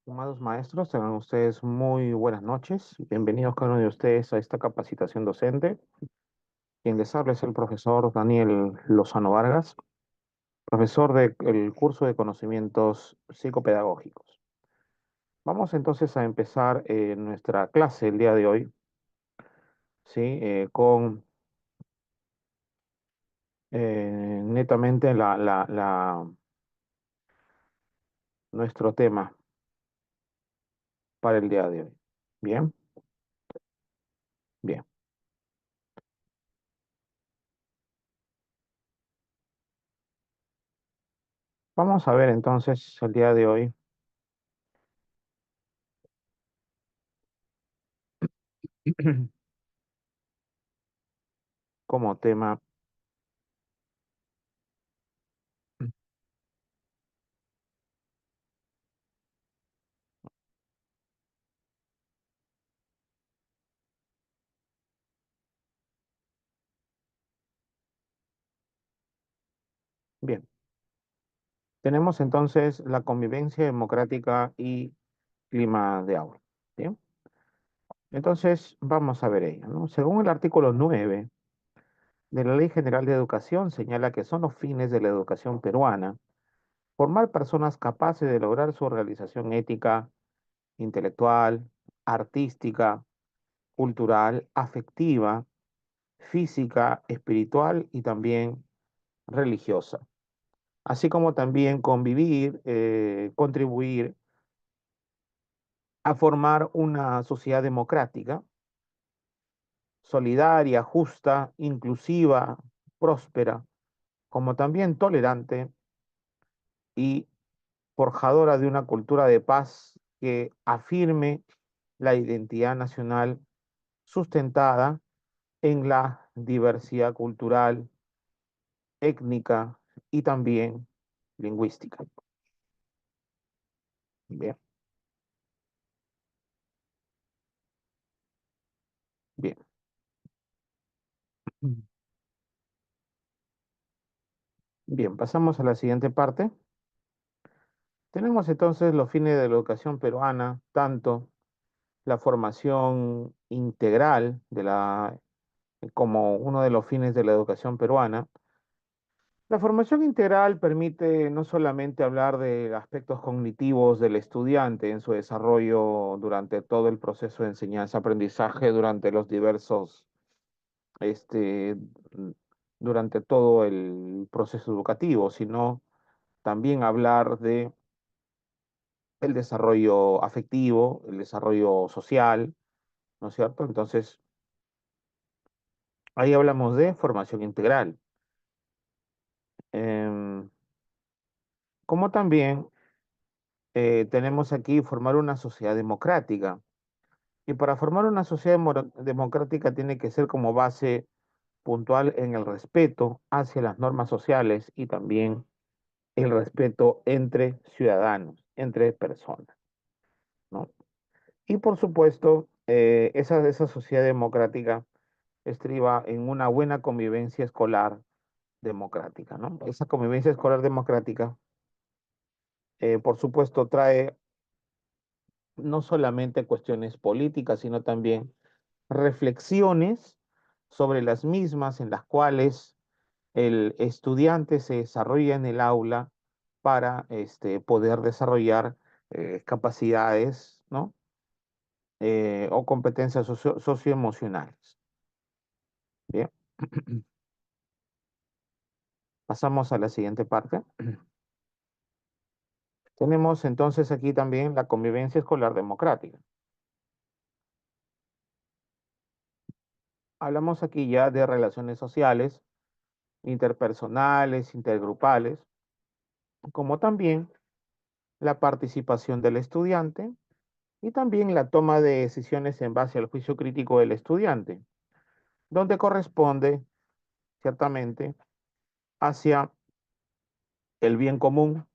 Estimados maestros, tengan ustedes muy buenas noches. Bienvenidos cada uno de ustedes a esta capacitación docente. Quien les habla es el profesor Daniel Lozano Vargas, profesor del curso de conocimientos psicopedagógicos. Vamos entonces a empezar nuestra clase el día de hoy, ¿sí? Con netamente nuestro tema para el día de hoy. Bien, bien. Vamos a ver entonces el día de hoy como tema. Bien. Tenemos entonces la convivencia democrática y clima de aula. Bien, entonces vamos a ver ello, ¿no? Según el artículo 9 de la Ley General de Educación, señala que son los fines de la educación peruana formar personas capaces de lograr su realización ética, intelectual, artística, cultural, afectiva, física, espiritual y también religiosa, así como también convivir, contribuir a formar una sociedad democrática, solidaria, justa, inclusiva, próspera, como también tolerante y forjadora de una cultura de paz que afirme la identidad nacional sustentada en la diversidad cultural, étnica y también lingüística. Bien, bien. Bien, pasamos a la siguiente parte. Tenemos entonces los fines de la educación peruana, tanto la formación integral como uno de los fines de la educación peruana. La formación integral permite no solamente hablar de aspectos cognitivos del estudiante en su desarrollo durante todo el proceso de enseñanza-aprendizaje, durante los diversos, este, durante todo el proceso educativo, sino también hablar de el desarrollo afectivo, el desarrollo social, ¿no es cierto? Entonces, ahí hablamos de formación integral. Em, Como también tenemos aquí formar una sociedad democrática. Y para formar una sociedad democrática tiene que ser como base puntual en el respeto hacia las normas sociales y también el respeto entre ciudadanos, entre personas, ¿no? Y por supuesto, esa sociedad democrática estriba en una buena convivencia escolar democrática, ¿no? Esa convivencia escolar democrática, por supuesto, trae no solamente cuestiones políticas, sino también reflexiones sobre las mismas en las cuales el estudiante se desarrolla en el aula para poder desarrollar capacidades, ¿no? O competencias socioemocionales. Bien, pasamos a la siguiente parte. Tenemos entonces aquí también la convivencia escolar democrática. Hablamos aquí ya de relaciones sociales, interpersonales, intergrupales, como también la participación del estudiante y también la toma de decisiones en base al juicio crítico del estudiante, donde corresponde ciertamente hacia el bien común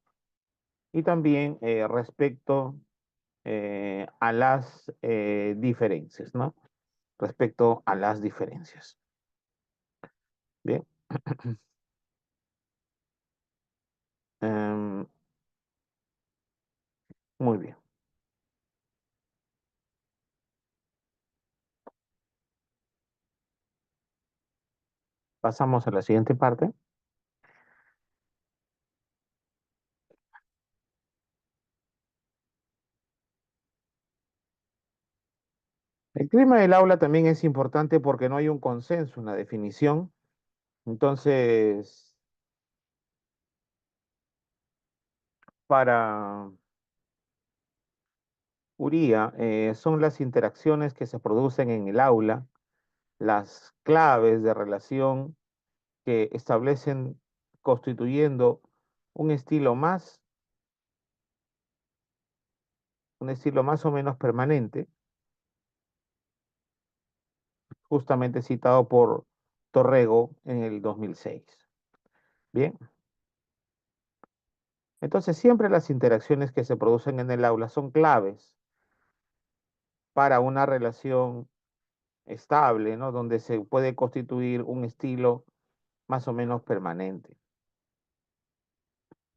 y también respecto a las diferencias, ¿no? Respecto a las diferencias. Bien. Em, Muy bien. Pasamos a la siguiente parte. El clima del aula también es importante porque no hay un consenso, una definición. Entonces, para Uría, son las interacciones que se producen en el aula, las claves de relación que establecen constituyendo un estilo más, un estilo más o menos permanente, justamente citado por Torrego en el 2006. Bien, entonces siempre las interacciones que se producen en el aula son claves para una relación estable, ¿no? Donde se puede constituir un estilo más o menos permanente.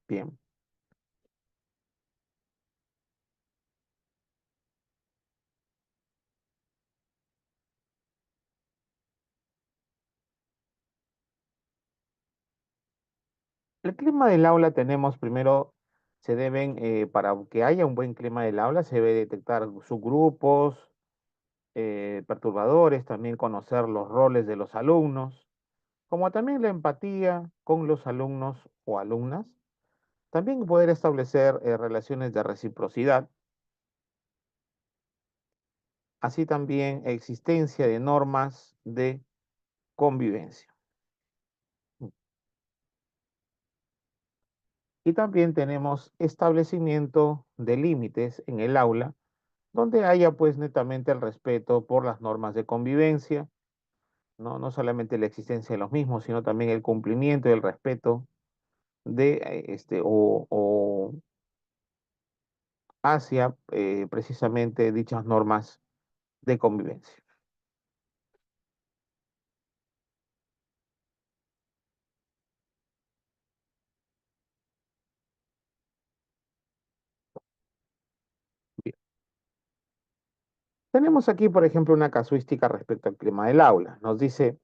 Bien. El clima del aula tenemos primero, se deben, para que haya un buen clima del aula, se debe detectar subgrupos, perturbadores, también conocer los roles de los alumnos, como también la empatía con los alumnos o alumnas. También poder establecer relaciones de reciprocidad, así también existencia de normas de convivencia. Y también tenemos establecimiento de límites en el aula, donde haya pues netamente el respeto por las normas de convivencia, no, no solamente la existencia de los mismos, sino también el cumplimiento y el respeto de o hacia precisamente dichas normas de convivencia. Bien. Tenemos aquí, por ejemplo, una casuística respecto al clima del aula. Nos dice,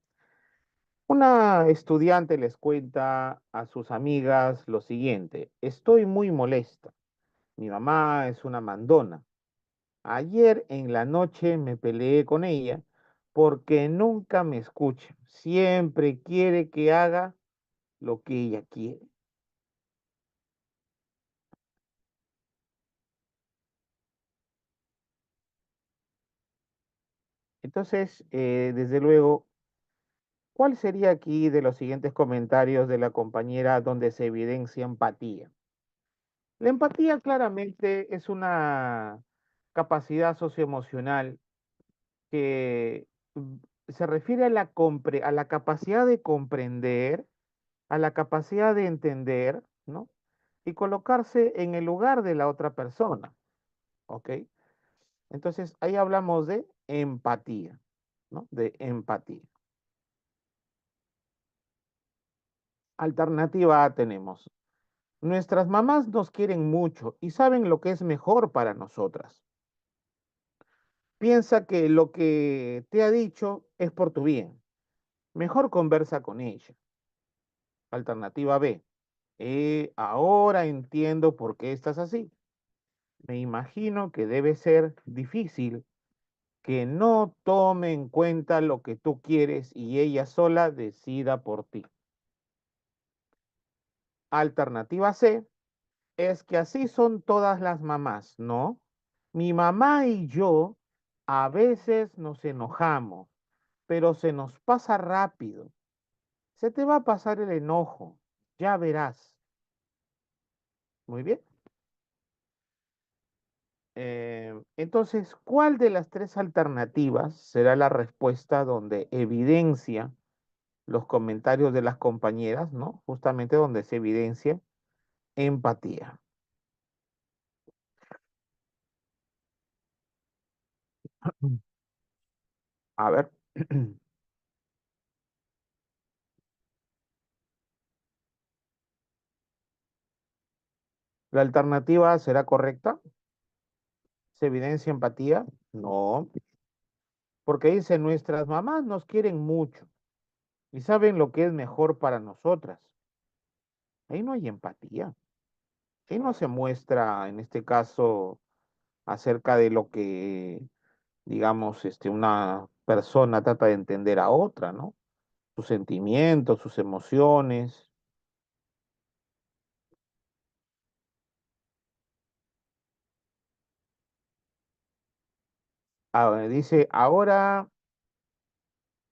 una estudiante les cuenta a sus amigas lo siguiente: estoy muy molesta. Mi mamá es una mandona. Ayer en la noche me peleé con ella porque nunca me escucha. Siempre quiere que haga lo que ella quiere. Entonces, desde luego, ¿cuál sería aquí de los siguientes comentarios de la compañera donde se evidencia empatía? La empatía claramente es una capacidad socioemocional que se refiere a a la capacidad de comprender, a la capacidad de entender, ¿no? Y colocarse en el lugar de la otra persona, ¿ok? Entonces, ahí hablamos de empatía, ¿no? De empatía. Alternativa A tenemos. Nuestras mamás nos quieren mucho y saben lo que es mejor para nosotras. Piensa que lo que te ha dicho es por tu bien. Mejor conversa con ella. Alternativa B. Ahora entiendo por qué estás así. Me imagino que debe ser difícil que no tome en cuenta lo que tú quieres y ella sola decida por ti. Alternativa C. Es que así son todas las mamás, ¿no? Mi mamá y yo a veces nos enojamos, pero se nos pasa rápido. Se te va a pasar el enojo, ya verás. Muy bien. Entonces, ¿cuál de las tres alternativas será la respuesta donde evidencia los comentarios de las compañeras, ¿no? Justamente donde se evidencia empatía. A ver, ¿la alternativa será correcta? ¿Se evidencia empatía? No, porque dice, nuestras mamás nos quieren mucho. y saben lo que es mejor para nosotras. Ahí no hay empatía. Ahí no se muestra, en este caso, acerca de lo que, digamos, una persona trata de entender a otra, ¿no? Sus sentimientos, sus emociones. Dice, ahora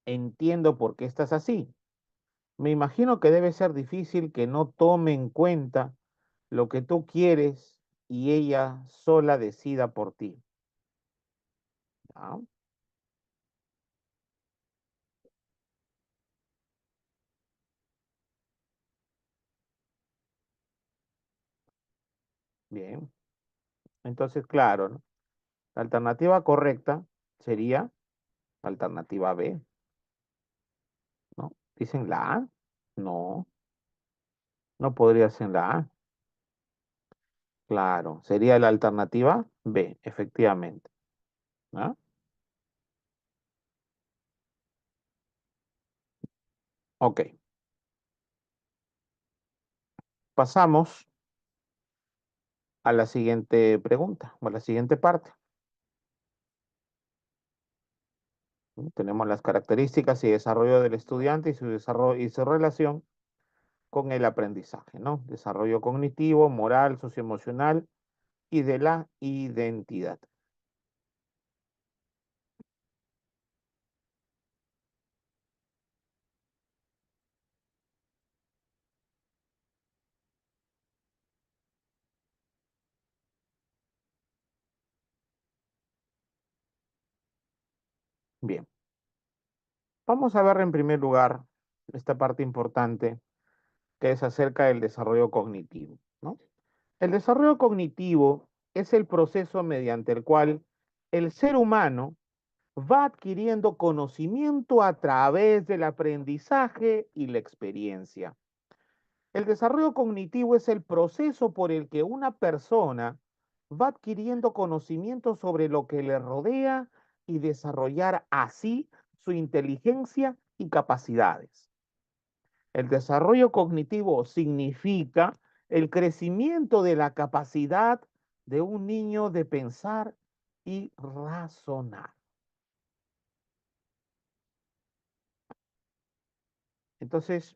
entiendo por qué estás así. Me imagino que debe ser difícil que no tome en cuenta lo que tú quieres y ella sola decida por ti. ¿Ah? Bien. Entonces, claro, ¿no? La alternativa correcta sería la alternativa B, ¿no? Dicen la A. No, no podría ser la A. Claro, sería la alternativa B, efectivamente. ¿Ah? Ok, pasamos a la siguiente pregunta, o a la siguiente parte. Tenemos las características y desarrollo del estudiante y su desarrollo y su relación con el aprendizaje, ¿no? Desarrollo cognitivo, moral, socioemocional y de la identidad. Bien, vamos a ver en primer lugar esta parte importante que es acerca del desarrollo cognitivo, ¿no? El desarrollo cognitivo es el proceso mediante el cual el ser humano va adquiriendo conocimiento a través del aprendizaje y la experiencia. El desarrollo cognitivo es el proceso por el que una persona va adquiriendo conocimiento sobre lo que le rodea y desarrollar así su inteligencia y capacidades. El desarrollo cognitivo significa el crecimiento de la capacidad de un niño de pensar y razonar. Entonces,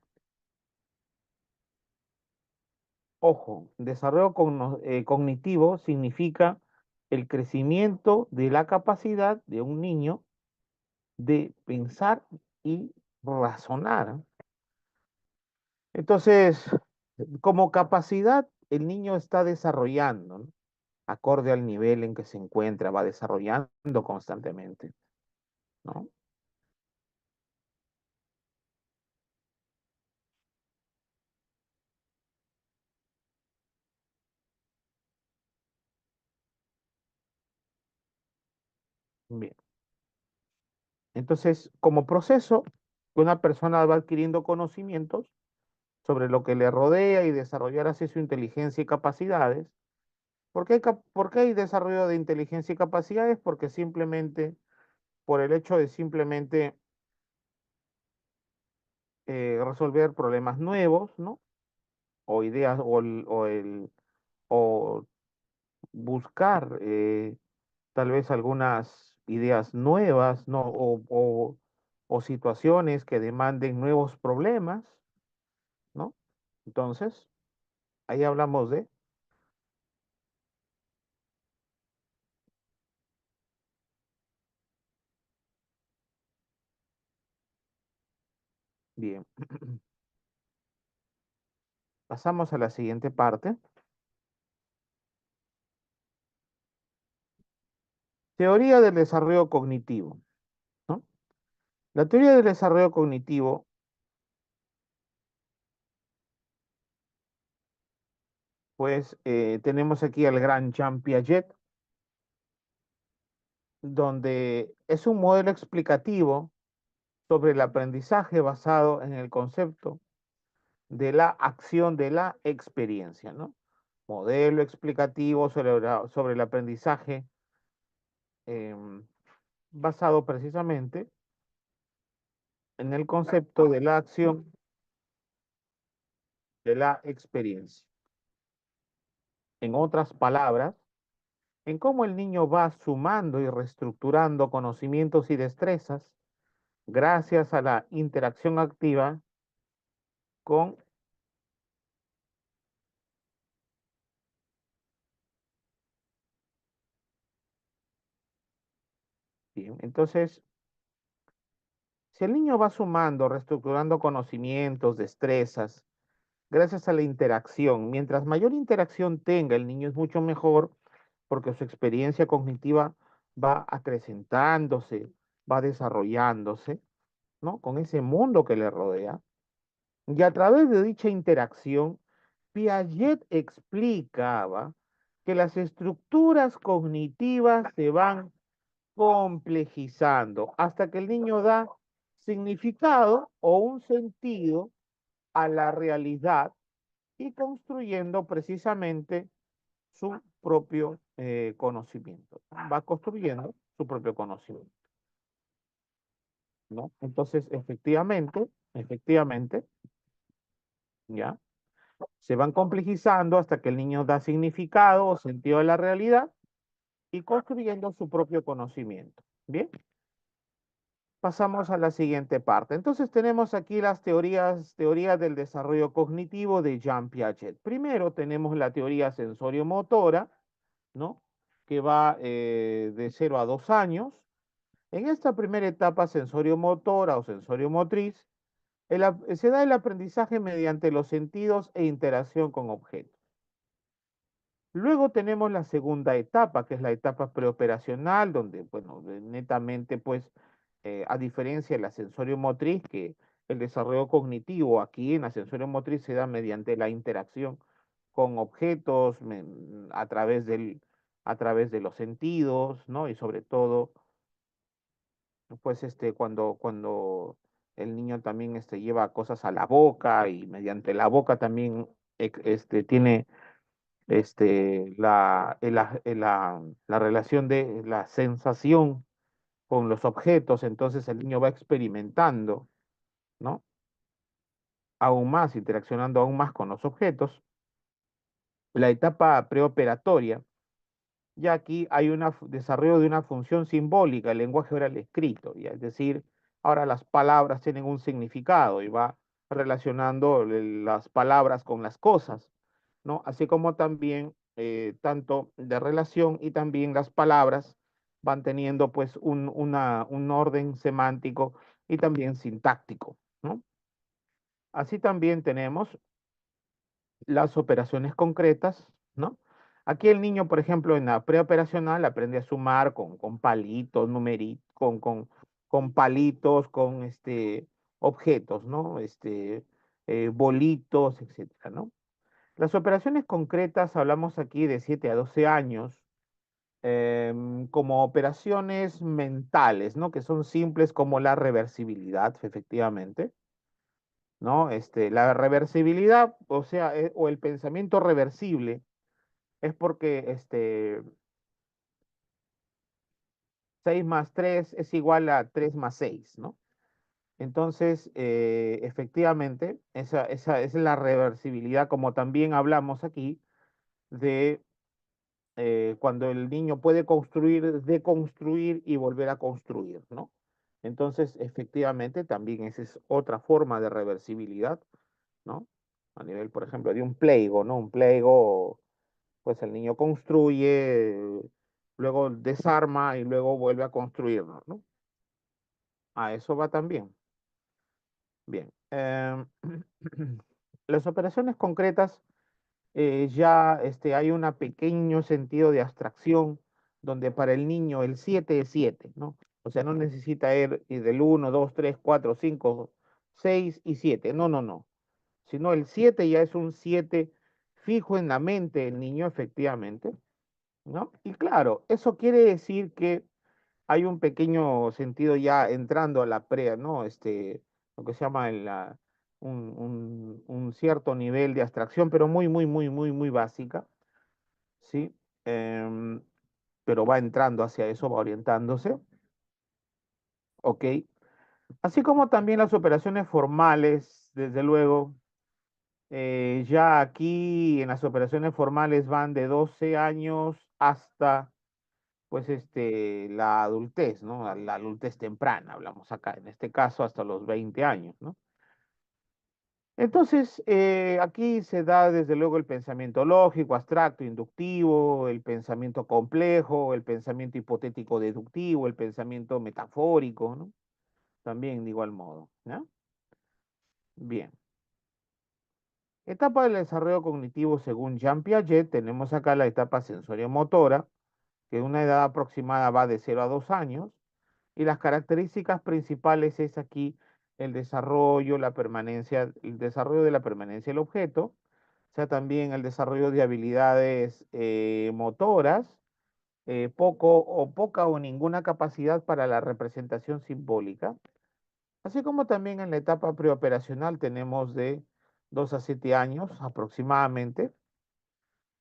ojo, desarrollo cognitivo significa el crecimiento de la capacidad de un niño de pensar y razonar. Entonces, como capacidad, el niño está desarrollando, ¿no? Acorde al nivel en que se encuentra, va desarrollando constantemente, ¿no? Bien. Entonces, como proceso, una persona va adquiriendo conocimientos sobre lo que le rodea y desarrollar así su inteligencia y capacidades. ¿Por qué hay desarrollo de inteligencia y capacidades? Porque simplemente, por el hecho de simplemente resolver problemas nuevos, ¿no? O ideas, o buscar tal vez algunas ideas nuevas, ¿no? O situaciones que demanden nuevos problemas, ¿no? Entonces, ahí hablamos de, bien, pasamos a la siguiente parte. Teoría del desarrollo cognitivo, ¿no? La teoría del desarrollo cognitivo, pues tenemos aquí al gran Jean Piaget, donde es un modelo explicativo sobre el aprendizaje basado en el concepto de la acción de la experiencia, ¿no? Modelo explicativo sobre el aprendizaje em, basado precisamente en el concepto de la acción, de la experiencia. En otras palabras, en cómo el niño va sumando y reestructurando conocimientos y destrezas gracias a la interacción activa con... Bien, entonces, si el niño va sumando, reestructurando conocimientos, destrezas, gracias a la interacción, mientras mayor interacción tenga, el niño es mucho mejor porque su experiencia cognitiva va acrecentándose, va desarrollándose, ¿no? Con ese mundo que le rodea. Y a través de dicha interacción, Piaget explicaba que las estructuras cognitivas se van complejizando hasta que el niño da significado o un sentido a la realidad y construyendo precisamente su propio conocimiento. Va construyendo su propio conocimiento, ¿no? Entonces, efectivamente, ¿ya? Se van complejizando hasta que el niño da significado o sentido a la realidad y construyendo su propio conocimiento. Bien, pasamos a la siguiente parte. Entonces tenemos aquí las teorías del desarrollo cognitivo de Jean Piaget. Primero tenemos la teoría sensorio-motora, ¿no? Que va de 0 a 2 años. En esta primera etapa sensorio-motora o sensorio-motriz, se da el aprendizaje mediante los sentidos e interacción con objetos. Luego tenemos la segunda etapa, que es la etapa preoperacional, donde, bueno, netamente, pues, a diferencia de la sensorio motriz, que el desarrollo cognitivo aquí en la sensorio motriz se da mediante la interacción con objetos, a través de los sentidos, ¿no? Y sobre todo, pues, cuando el niño también lleva cosas a la boca y mediante la boca también tiene la relación de la sensación con los objetos, entonces el niño va experimentando, ¿no? Aún más, interaccionando aún más con los objetos. La etapa preoperatoria, ya aquí hay un desarrollo de una función simbólica, el lenguaje oral escrito, ya, es decir, ahora las palabras tienen un significado y va relacionando las palabras con las cosas, ¿no? Así como también tanto de relación y también las palabras van teniendo pues un orden semántico y también sintáctico, ¿no? Así también tenemos las operaciones concretas, ¿no? Aquí el niño, por ejemplo, en la preoperacional aprende a sumar con palitos, numeritos, con palitos, con objetos, ¿no? Bolitos, etcétera, ¿no? Las operaciones concretas, hablamos aquí de 7 a 12 años, como operaciones mentales, ¿no? Que son simples como la reversibilidad, efectivamente, ¿no? La reversibilidad, o sea, o el pensamiento reversible, es porque 6 más 3 es igual a 3 más 6, ¿no? Entonces, efectivamente, esa es la reversibilidad, como también hablamos aquí de cuando el niño puede construir, deconstruir y volver a construir, ¿no? Entonces, efectivamente, también esa es otra forma de reversibilidad, ¿no? A nivel, por ejemplo, de un pleigo, ¿no? Un pleigo, pues el niño construye, luego desarma y luego vuelve a construirlo, ¿no? A eso va también. Bien. Las operaciones concretas ya hay un pequeño sentido de abstracción donde para el niño el 7 es 7, ¿no? O sea, no necesita ir del 1, 2, 3, 4, 5, 6 y 7. No, no, no. Sino el 7 ya es un 7 fijo en la mente del niño, efectivamente, ¿no? Y claro, eso quiere decir que hay un pequeño sentido ya entrando a la pre, ¿no? Lo que se llama un cierto nivel de abstracción, pero muy, muy, muy, muy, muy básica, ¿sí? Em, pero va entrando hacia eso, va orientándose, ¿ok? Así como también las operaciones formales, desde luego, ya aquí en las operaciones formales van de 12 años hasta, pues, la adultez, ¿no? La adultez temprana, hablamos acá, en este caso hasta los 20 años, ¿no? Entonces, aquí se da desde luego el pensamiento lógico, abstracto, inductivo, el pensamiento complejo, el pensamiento hipotético deductivo, el pensamiento metafórico, ¿no? También de igual modo, ¿no? Bien. Etapa del desarrollo cognitivo según Jean Piaget, tenemos acá la etapa sensorio-motora, que en una edad aproximada va de 0 a 2 años, y las características principales es aquí el desarrollo, la permanencia, el desarrollo de la permanencia del objeto, o sea, también el desarrollo de habilidades motoras, poca o ninguna capacidad para la representación simbólica, así como también en la etapa preoperacional tenemos de 2 a 7 años aproximadamente,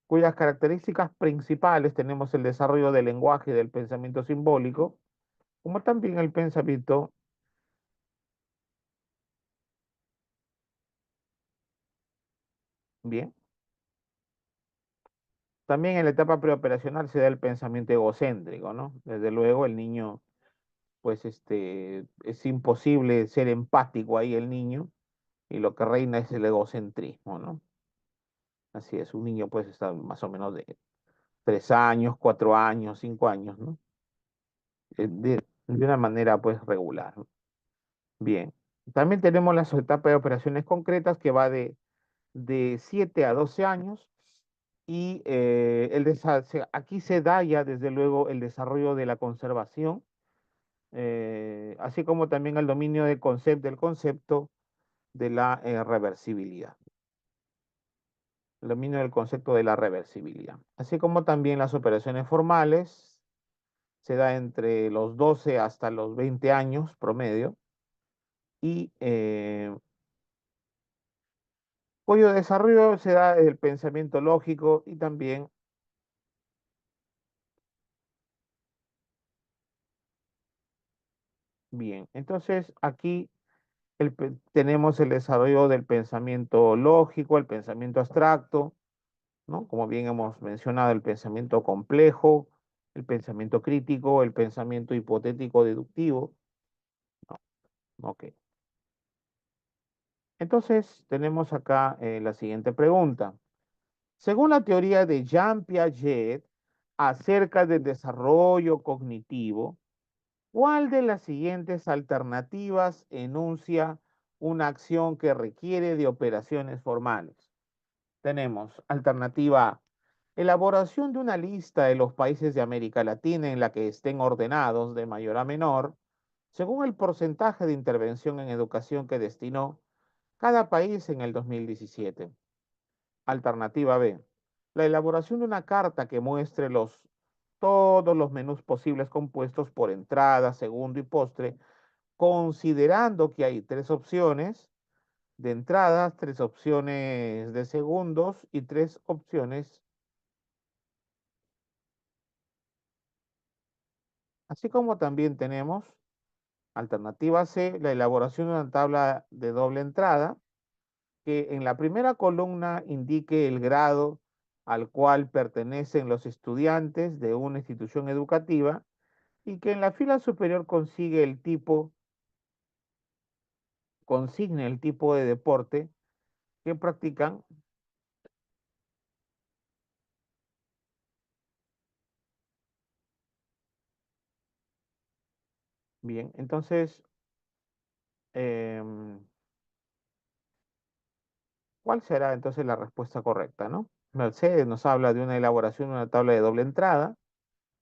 cuyas características principales tenemos el desarrollo del lenguaje y del pensamiento simbólico, como también el pensamiento, bien, también en la etapa preoperacional se da el pensamiento egocéntrico, ¿no? Desde luego el niño, pues es imposible ser empático ahí el niño, y lo que reina es el egocentrismo, ¿no? Así es, un niño puede estar más o menos de 3 años, 4 años, 5 años, ¿no? De una manera pues regular, ¿no? Bien. También tenemos las etapas de operaciones concretas que va de 7 a 12 años y aquí se da ya desde luego el desarrollo de la conservación, así como también el dominio del concepto de la reversibilidad, el dominio del concepto de la reversibilidad, así como también las operaciones formales se da entre los 12 hasta los 20 años promedio y cuyo desarrollo se da el pensamiento lógico y también, bien, entonces aquí tenemos el desarrollo del pensamiento lógico, el pensamiento abstracto, ¿no? Como bien hemos mencionado, el pensamiento complejo, el pensamiento crítico, el pensamiento hipotético deductivo, ¿no? Ok. Entonces tenemos acá la siguiente pregunta. Según la teoría de Jean Piaget acerca del desarrollo cognitivo, ¿cuál de las siguientes alternativas enuncia una acción que requiere de operaciones formales? Tenemos alternativa A, elaboración de una lista de los países de América Latina en la que estén ordenados de mayor a menor, según el porcentaje de intervención en educación que destinó cada país en el 2017. Alternativa B, la elaboración de una carta que muestre todos los menús posibles compuestos por entrada, segundo y postre, considerando que hay tres opciones de entradas, tres opciones de segundos y tres opciones. Así como también tenemos alternativa C, la elaboración de una tabla de doble entrada, que en la primera columna indique el grado al cual pertenecen los estudiantes de una institución educativa y que en la fila superior consigne el tipo de deporte que practican. Bien, entonces, em, ¿cuál será entonces la respuesta correcta, no? Mercedes nos habla de una elaboración de una tabla de doble entrada.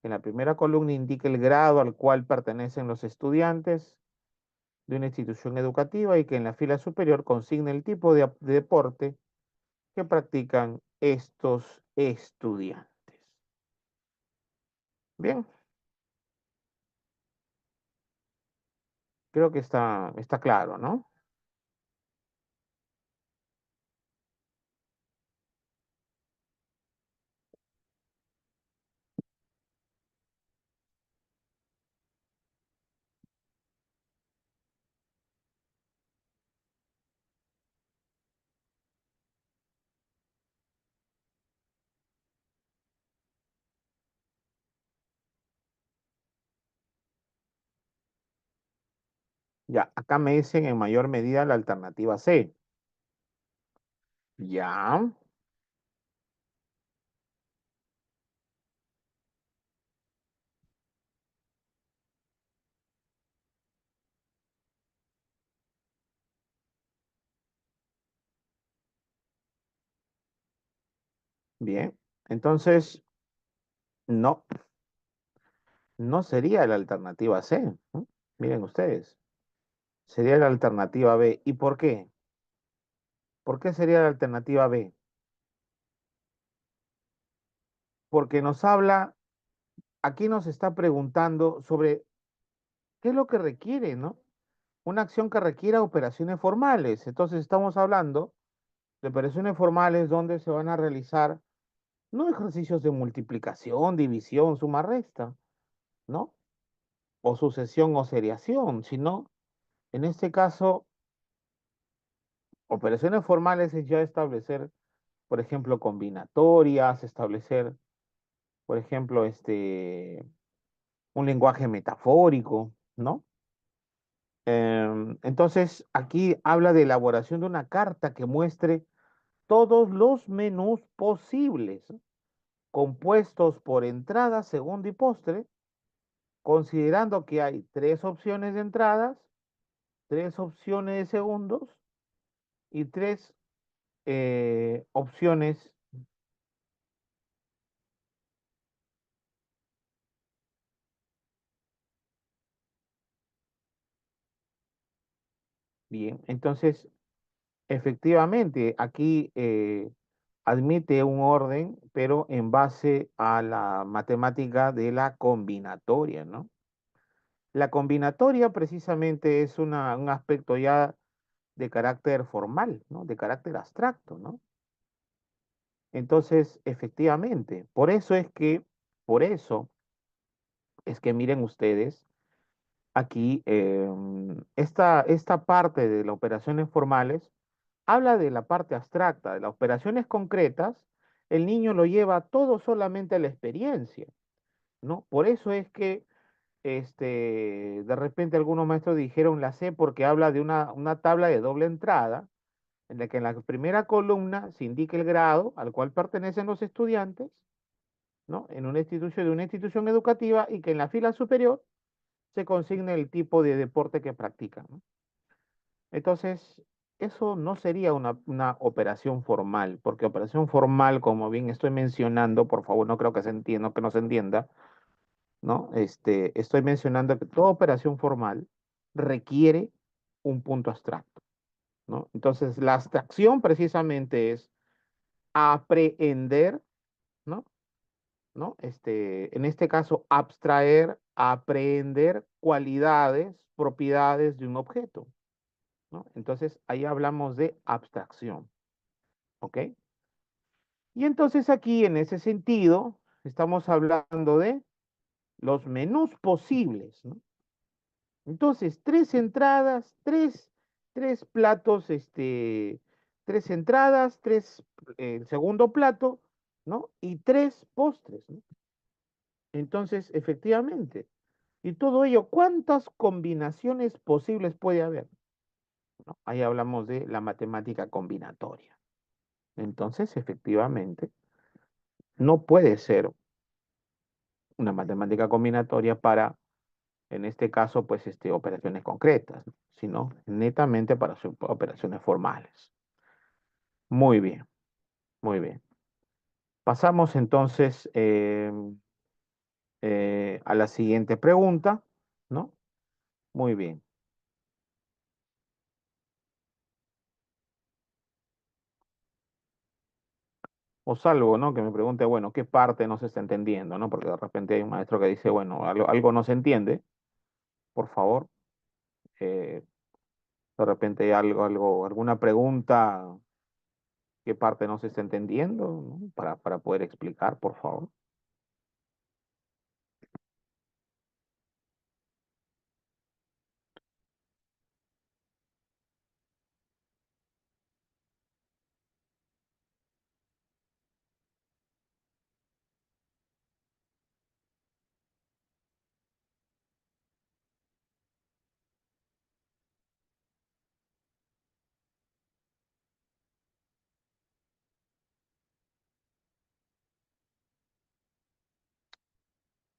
En la primera columna indica el grado al cual pertenecen los estudiantes de una institución educativa y que en la fila superior consigna el tipo de deporte que practican estos estudiantes. Bien, creo que está claro, ¿no? Ya, acá me dicen en mayor medida la alternativa C. Ya, bien. Entonces, no, no sería la alternativa C, ¿no? Miren ustedes, sería la alternativa B. ¿Y por qué? ¿Por qué sería la alternativa B? Porque nos habla, aquí nos está preguntando sobre qué es lo que requiere, ¿no? Una acción que requiera operaciones formales. Entonces estamos hablando de operaciones formales donde se van a realizar no ejercicios de multiplicación, división, suma, resta, ¿no? O sucesión o seriación, sino, en este caso, operaciones formales es ya establecer, por ejemplo, combinatorias, establecer, por ejemplo, un lenguaje metafórico, ¿no? Entonces, aquí habla de elaboración de una carta que muestre todos los menús posibles, ¿no? Compuestos por entrada, segundo y postre, considerando que hay tres opciones de entradas, tres opciones de segundos y tres opciones. Bien, entonces, efectivamente, aquí admite un orden, pero en base a la matemática de la combinatoria, ¿no? La combinatoria precisamente es un aspecto ya de carácter formal, ¿no? De carácter abstracto, ¿no? Entonces, efectivamente, por eso es que miren ustedes, aquí esta parte de las operaciones formales habla de la parte abstracta, de las operaciones concretas, el niño lo lleva todo solamente a la experiencia, ¿no? Por eso es que de repente algunos maestros dijeron la C porque habla de una tabla de doble entrada, en la que en la primera columna se indica el grado al cual pertenecen los estudiantes, ¿no? En una institución de una institución educativa y que en la fila superior se consigne el tipo de deporte que practican, ¿no? Entonces, eso no sería una operación formal, porque operación formal, como bien estoy mencionando, por favor, no creo que se entienda, que no se entienda, ¿no? Estoy mencionando que toda operación formal requiere un punto abstracto, ¿no? Entonces, la abstracción precisamente es aprehender, ¿no? ¿No? En este caso, abstraer, aprehender cualidades, propiedades de un objeto, ¿no? Entonces, ahí hablamos de abstracción, ¿ok? Y entonces aquí, en ese sentido, estamos hablando de los menús posibles, ¿no? Entonces, tres entradas, tres platos, tres entradas, el segundo plato, ¿no? Y tres postres, ¿no? Entonces, efectivamente, y todo ello, ¿cuántas combinaciones posibles puede haber? ¿No? Ahí hablamos de la matemática combinatoria. Entonces, efectivamente, no puede ser una matemática combinatoria para, en este caso, pues, operaciones concretas, ¿no? Sino netamente para operaciones formales. Muy bien, muy bien. Pasamos entonces a la siguiente pregunta, ¿no? Muy bien. O salvo, ¿no? Que me pregunte, bueno, ¿qué parte no se está entendiendo, ¿no? Porque de repente hay un maestro que dice, bueno, algo no se entiende, por favor. eh, de repente hay alguna pregunta, ¿qué parte no se está entendiendo, ¿no? Para poder explicar, por favor.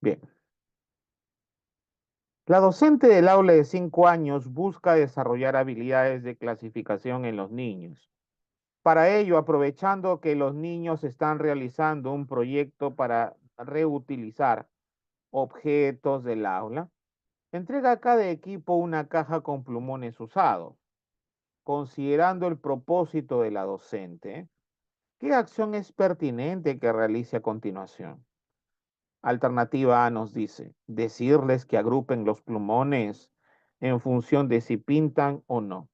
Bien. La docente del aula de 5 años busca desarrollar habilidades de clasificación en los niños. Para ello, aprovechando que los niños están realizando un proyecto para reutilizar objetos del aula, entrega a cada equipo una caja con plumones usados. Considerando el propósito de la docente, ¿qué acción es pertinente que realice a continuación? Alternativa A nos dice, decirles que agrupen los plumones en función de si pintan o no.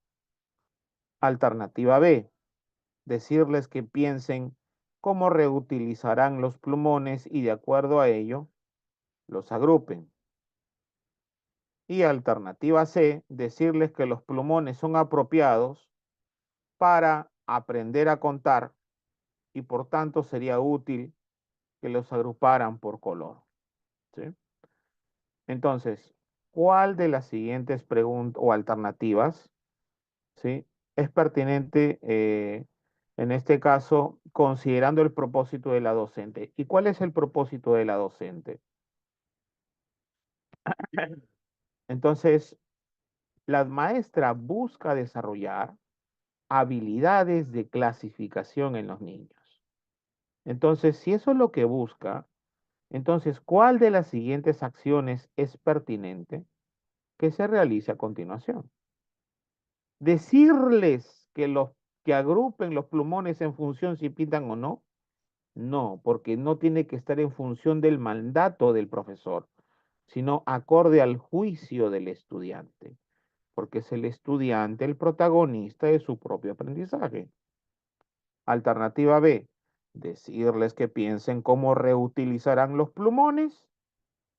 Alternativa B, decirles que piensen cómo reutilizarán los plumones y de acuerdo a ello los agrupen. Y alternativa C, decirles que los plumones son apropiados para aprender a contar y por tanto sería útil que los agruparan por color. ¿Sí? Entonces, ¿cuál de las siguientes preguntas o alternativas, ¿sí?, es pertinente en este caso, considerando el propósito de la docente? ¿Y cuál es el propósito de la docente? Entonces, la maestra busca desarrollar habilidades de clasificación en los niños. Entonces, si eso es lo que busca, entonces, ¿cuál de las siguientes acciones es pertinente que se realice a continuación? Decirles que agrupen los plumones en función si pintan o no. No, porque no tiene que estar en función del mandato del profesor, sino acorde al juicio del estudiante, porque es el estudiante el protagonista de su propio aprendizaje. Alternativa B, decirles que piensen cómo reutilizarán los plumones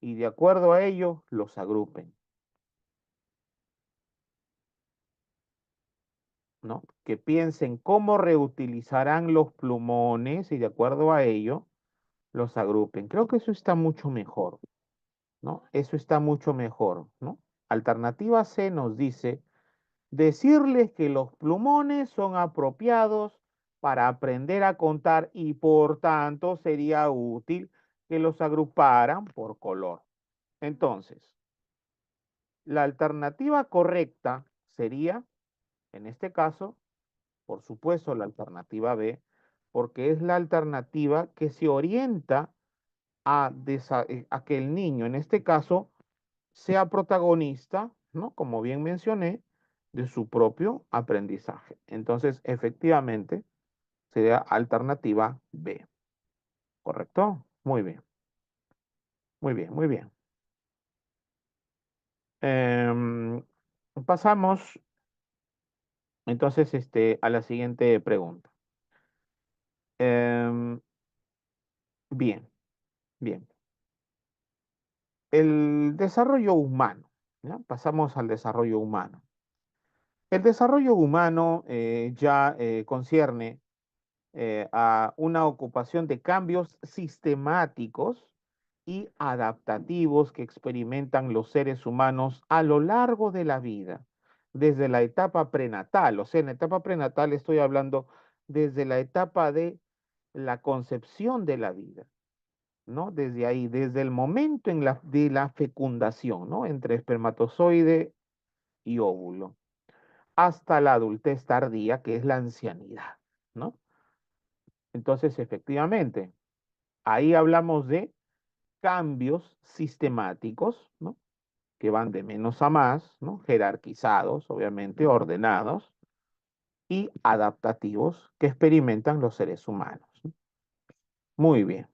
y de acuerdo a ello los agrupen, ¿no? Que piensen cómo reutilizarán los plumones y de acuerdo a ello los agrupen. Creo que eso está mucho mejor, ¿no? Eso está mucho mejor, ¿no? Alternativa C nos dice decirles que los plumones son apropiados para aprender a contar y por tanto sería útil que los agruparan por color. Entonces, la alternativa correcta sería, en este caso, por supuesto, la alternativa B, porque es la alternativa que se orienta a que el niño, en este caso, sea protagonista, ¿no? Como bien mencioné, de su propio aprendizaje. Entonces, efectivamente, sería alternativa B. ¿Correcto? Muy bien, muy bien, muy bien. Em, pasamos entonces a la siguiente pregunta. Em, bien, bien. El desarrollo humano, ¿ya? Pasamos al desarrollo humano. El desarrollo humano ya concierne a una ocupación de cambios sistemáticos y adaptativos que experimentan los seres humanos a lo largo de la vida, desde la etapa prenatal. O sea, en la etapa prenatal estoy hablando desde la etapa de la concepción de la vida, ¿no? Desde ahí, desde el momento de la fecundación, ¿no? Entre espermatozoide y óvulo, hasta la adultez tardía, que es la ancianidad, ¿no? Entonces, efectivamente, ahí hablamos de cambios sistemáticos, ¿no? Que van de menos a más, ¿no? Jerarquizados, obviamente, ordenados y adaptativos que experimentan los seres humanos, ¿no? Muy bien,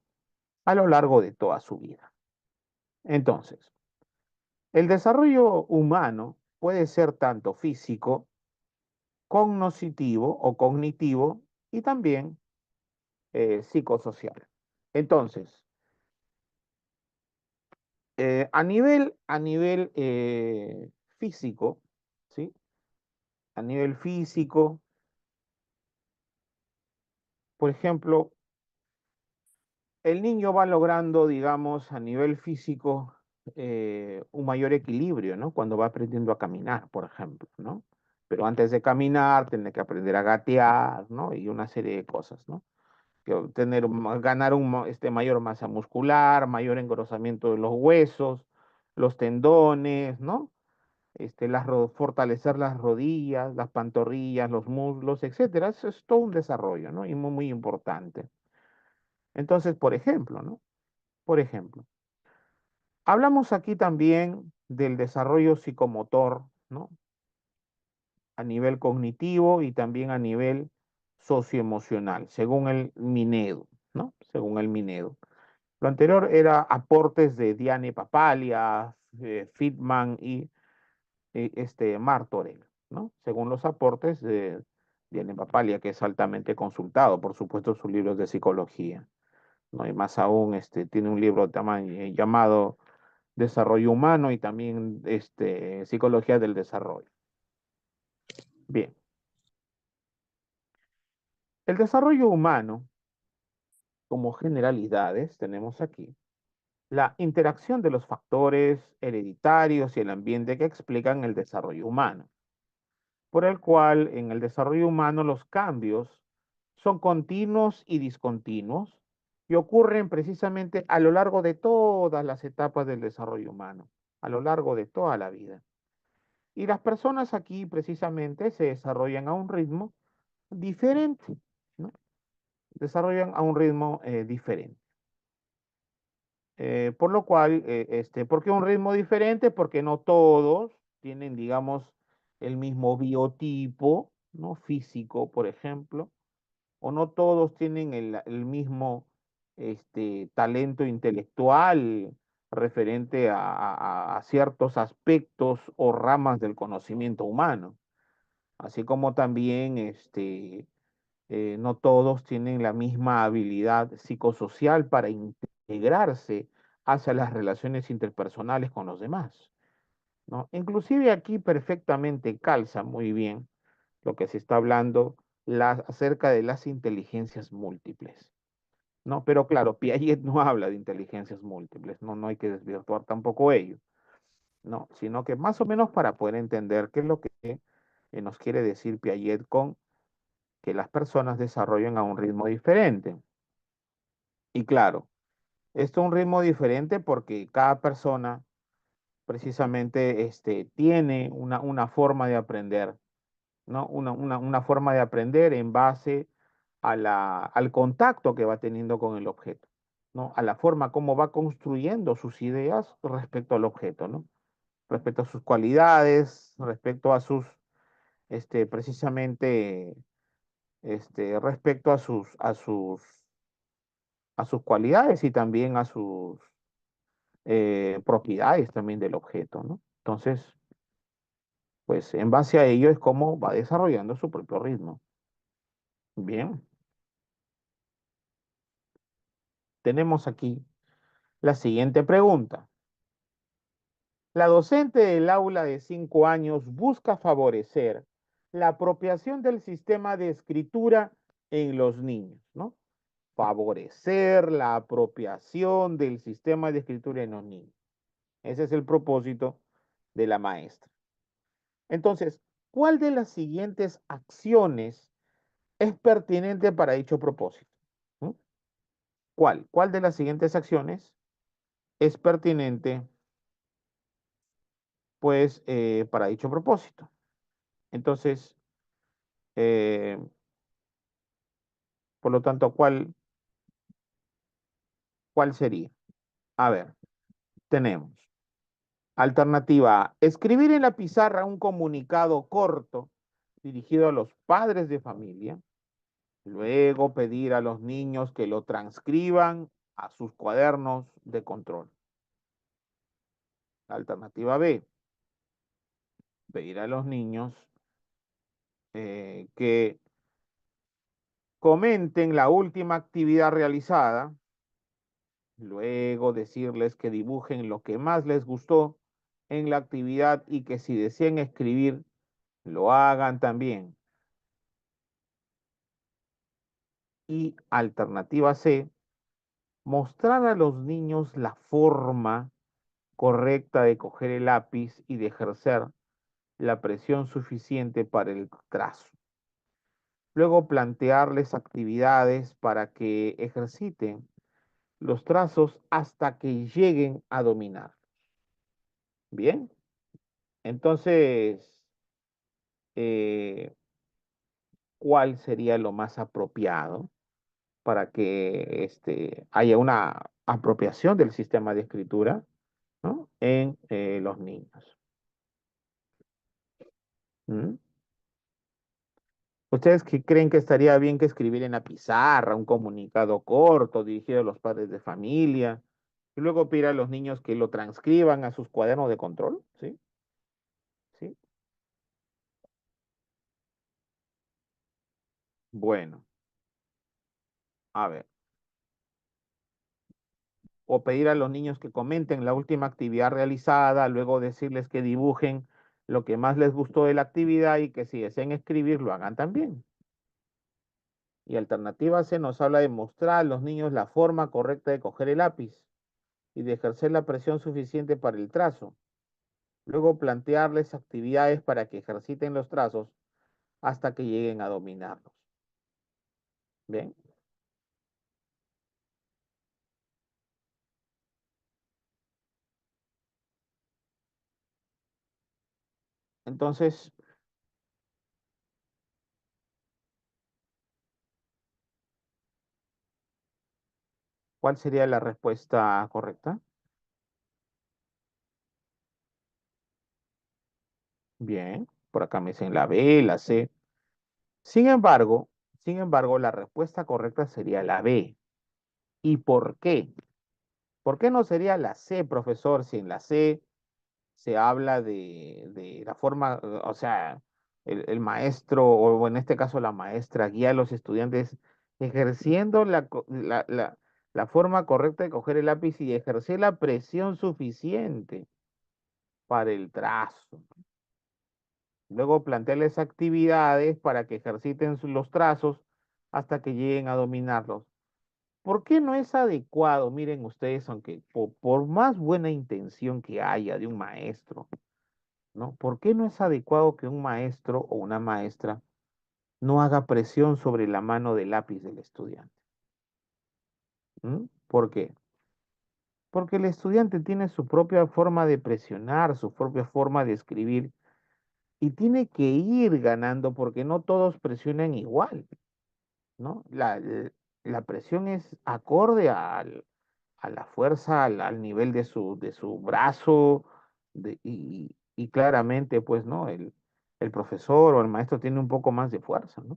a lo largo de toda su vida. Entonces, el desarrollo humano puede ser tanto físico, cognoscitivo o cognitivo y también psicosocial. Entonces, a nivel físico, ¿sí? A nivel físico, por ejemplo, el niño va logrando, digamos, a nivel físico, un mayor equilibrio, ¿no? Cuando va aprendiendo a caminar, por ejemplo, ¿no? Pero antes de caminar, tiene que aprender a gatear, ¿no? Y una serie de cosas, ¿no? ganar mayor masa muscular, mayor engrosamiento de los huesos, los tendones, ¿no? Fortalecer las rodillas, las pantorrillas, los muslos, etcétera. Eso es todo un desarrollo, ¿no? Y muy, muy importante. Entonces, por ejemplo, ¿no? Por ejemplo, hablamos aquí también del desarrollo psicomotor, ¿no? A nivel cognitivo y también a nivel socioemocional, según el Minedo, ¿no? Según el Minedo. Lo anterior era aportes de Diane Papalia, Friedman y Martorell, ¿no? Según los aportes de Diane Papalia, que es altamente consultado, por supuesto, sus libros de psicología, ¿no? Y más aún, tiene un libro llamado Desarrollo Humano y también Psicología del Desarrollo. Bien, el desarrollo humano, como generalidades, tenemos aquí la interacción de los factores hereditarios y el ambiente que explican el desarrollo humano, por el cual en el desarrollo humano los cambios son continuos y discontinuos y ocurren precisamente a lo largo de todas las etapas del desarrollo humano, a lo largo de toda la vida. Y las personas aquí precisamente se desarrollan a un ritmo diferente, ¿no? Desarrollan a un ritmo diferente. Por lo cual, ¿por qué un ritmo diferente? Porque no todos tienen, digamos, el mismo biotipo, ¿no? Físico, por ejemplo, o no todos tienen el mismo talento intelectual referente a ciertos aspectos o ramas del conocimiento humano, así como también no todos tienen la misma habilidad psicosocial para integrarse hacia las relaciones interpersonales con los demás, ¿no? Inclusive aquí perfectamente calza muy bien lo que se está hablando acerca de las inteligencias múltiples, ¿no? Pero claro, Piaget no habla de inteligencias múltiples, no, no hay que desvirtuar tampoco ello, ¿no? Sino que más o menos para poder entender qué es lo que nos quiere decir Piaget con que las personas desarrollan a un ritmo diferente. Y claro, esto es un ritmo diferente porque cada persona precisamente tiene una forma de aprender, ¿no? Una forma de aprender en base al contacto que va teniendo con el objeto, ¿no? A la forma como va construyendo sus ideas respecto al objeto, ¿no? Respecto a sus cualidades, respecto a sus, precisamente, respecto a sus cualidades y también a sus propiedades también del objeto, ¿no? Entonces, pues en base a ello es como va desarrollando su propio ritmo. Bien, tenemos aquí la siguiente pregunta. La docente del aula de 5 años busca favorecer la apropiación del sistema de escritura en los niños, ¿no? Favorecer la apropiación del sistema de escritura en los niños. Ese es el propósito de la maestra. Entonces, ¿cuál de las siguientes acciones es pertinente para dicho propósito? ¿Mm? ¿Cuál? ¿Cuál de las siguientes acciones es pertinente, pues, para dicho propósito? Entonces, eh, por lo tanto, ¿cuál sería? A ver, tenemos alternativa A, escribir en la pizarra un comunicado corto dirigido a los padres de familia, luego pedir a los niños que lo transcriban a sus cuadernos de control. Alternativa B, pedir a los niños que comenten la última actividad realizada, luego decirles que dibujen lo que más les gustó en la actividad y que si desean escribir, lo hagan también. Y alternativa C, mostrar a los niños la forma correcta de coger el lápiz y de ejercer la presión suficiente para el trazo. Luego plantearles actividades para que ejerciten los trazos hasta que lleguen a dominar. Bien, entonces, eh, ¿cuál sería lo más apropiado para que haya una apropiación del sistema de escritura, ¿no? En los niños? ¿Mm? ¿Ustedes qué creen que estaría bien que escribir en la pizarra, un comunicado corto dirigido a los padres de familia, y luego pedir a los niños que lo transcriban a sus cuadernos de control? ¿Sí? ¿Sí? Bueno, a ver. O pedir a los niños que comenten la última actividad realizada, luego decirles que dibujen lo que más les gustó de la actividad y que si desean escribir lo hagan también. Y alternativa C nos habla de mostrar a los niños la forma correcta de coger el lápiz y de ejercer la presión suficiente para el trazo. Luego plantearles actividades para que ejerciten los trazos hasta que lleguen a dominarlos. Bien, entonces, ¿cuál sería la respuesta correcta? Bien, por acá me dicen la B, la C. Sin embargo, sin embargo, la respuesta correcta sería la B. ¿Y por qué? ¿Por qué no sería la C, profesor? Si en la C se habla de la forma, o sea, el maestro, o en este caso la maestra, guía a los estudiantes ejerciendo la forma correcta de coger el lápiz y ejercer la presión suficiente para el trazo. Luego plantearles actividades para que ejerciten los trazos hasta que lleguen a dominarlos. ¿Por qué no es adecuado? Miren ustedes, aunque por más buena intención que haya de un maestro, ¿no? ¿Por qué no es adecuado que un maestro o una maestra no haga presión sobre la mano del lápiz del estudiante? ¿Mm? ¿Por qué? Porque el estudiante tiene su propia forma de presionar, su propia forma de escribir y tiene que ir ganando porque no todos presionan igual, ¿no? La presión es acorde a la fuerza, al nivel de su brazo, y claramente, pues, ¿no? El profesor o el maestro tiene un poco más de fuerza, ¿no?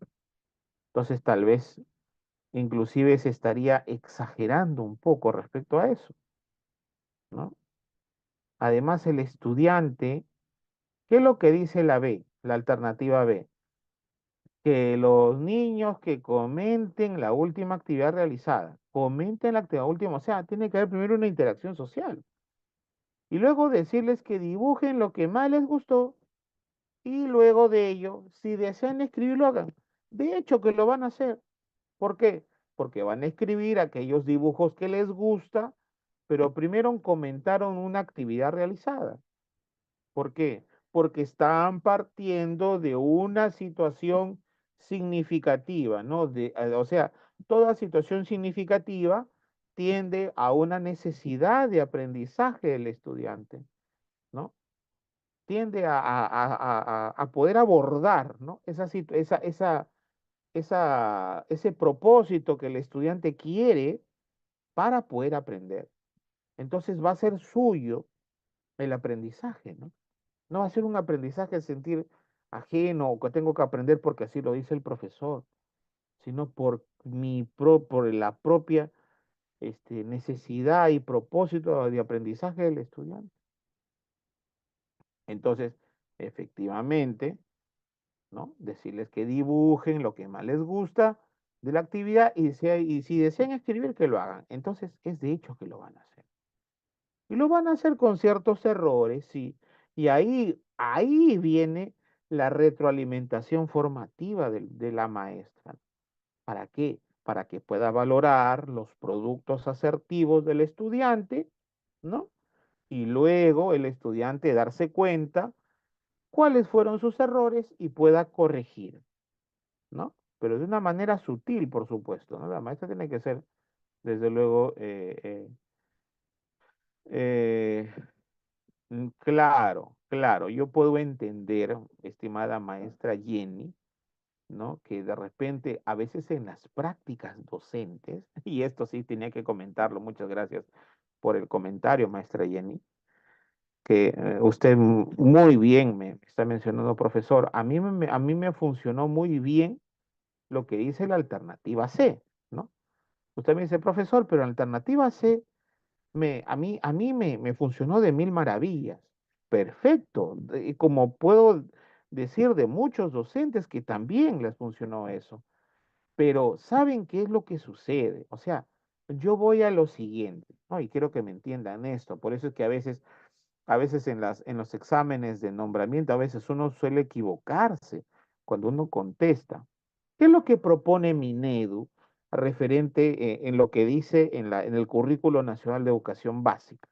Entonces, tal vez, inclusive se estaría exagerando un poco respecto a eso, ¿no? Además, el estudiante, ¿qué es lo que dice la B, la alternativa B? Que los niños que comenten la última actividad realizada, comenten la actividad última, o sea, tiene que haber primero una interacción social. Y luego decirles que dibujen lo que más les gustó y luego de ello, si desean escribir, lo hagan. De hecho, que lo van a hacer. ¿Por qué? Porque van a escribir aquellos dibujos que les gusta, pero primero comentaron una actividad realizada. ¿Por qué? Porque están partiendo de una situación significativa, ¿no? O sea, toda situación significativa tiende a una necesidad de aprendizaje del estudiante, ¿no? Tiende a poder abordar, ¿no? Ese propósito que el estudiante quiere para poder aprender. Entonces va a ser suyo el aprendizaje, ¿no? No va a ser un aprendizaje de sentir ajeno o que tengo que aprender porque así lo dice el profesor, sino por la propia necesidad y propósito de aprendizaje del estudiante. Entonces, efectivamente, ¿no? Decirles que dibujen lo que más les gusta de la actividad y si desean escribir, que lo hagan. Entonces, es de hecho que lo van a hacer. Y lo van a hacer con ciertos errores, sí. Y ahí viene la retroalimentación formativa de la maestra. ¿Para qué? Para que pueda valorar los productos asertivos del estudiante, ¿no? Y luego el estudiante darse cuenta cuáles fueron sus errores y pueda corregir, ¿no? pero de una manera sutil, por supuesto, ¿no? La maestra tiene que ser, desde luego, eh, claro, claro, yo puedo entender, estimada maestra Jenny, ¿no? Que de repente, a veces en las prácticas docentes, y esto sí tenía que comentarlo, muchas gracias por el comentario, maestra Jenny, que usted muy bien me está mencionando, profesor. A mí me funcionó muy bien lo que dice la alternativa C, ¿no? Usted me dice, profesor, pero la alternativa C a mí me funcionó de mil maravillas. Perfecto. Y como puedo decir de muchos docentes que también les funcionó eso. Pero ¿saben qué es lo que sucede? O sea, yo voy a lo siguiente, ¿no? Y quiero que me entiendan esto. Por eso es que a veces en los exámenes de nombramiento, a veces uno suele equivocarse cuando uno contesta. ¿Qué es lo que propone Minedu referente en lo que dice en el Currículo Nacional de Educación Básica?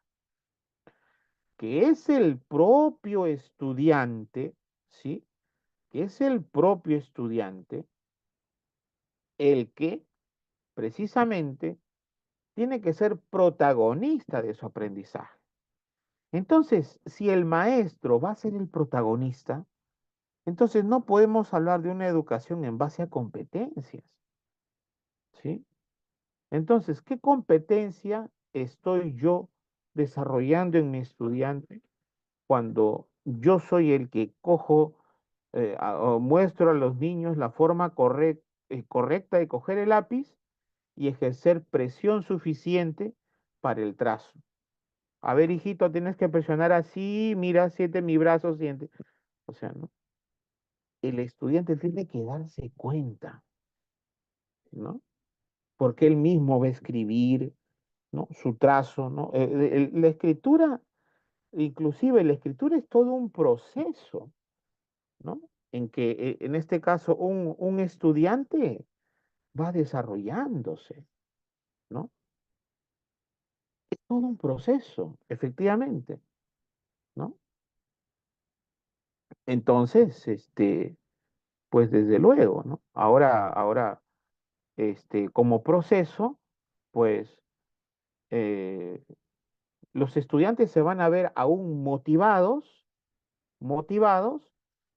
Que es el propio estudiante, ¿sí? Que es el propio estudiante el que precisamente tiene que ser protagonista de su aprendizaje. Entonces, si el maestro va a ser el protagonista, entonces no podemos hablar de una educación en base a competencias, ¿sí? Entonces, ¿qué competencia estoy yo desarrollando en mi estudiante cuando yo soy el que cojo o muestro a los niños la forma correcta de coger el lápiz y ejercer presión suficiente para el trazo? A ver, hijito, tienes que presionar así, mira, siente mi brazo, siente. O sea, ¿no? El estudiante tiene que darse cuenta, ¿no? Porque él mismo va a escribir, ¿no? Su trazo, ¿no? La escritura, inclusive la escritura es todo un proceso, ¿no? En que, en este caso, un estudiante va desarrollándose, ¿no? Es todo un proceso, efectivamente, ¿no? Entonces, pues desde luego, ¿no? Ahora, como proceso, pues eh, los estudiantes se van a ver aún motivados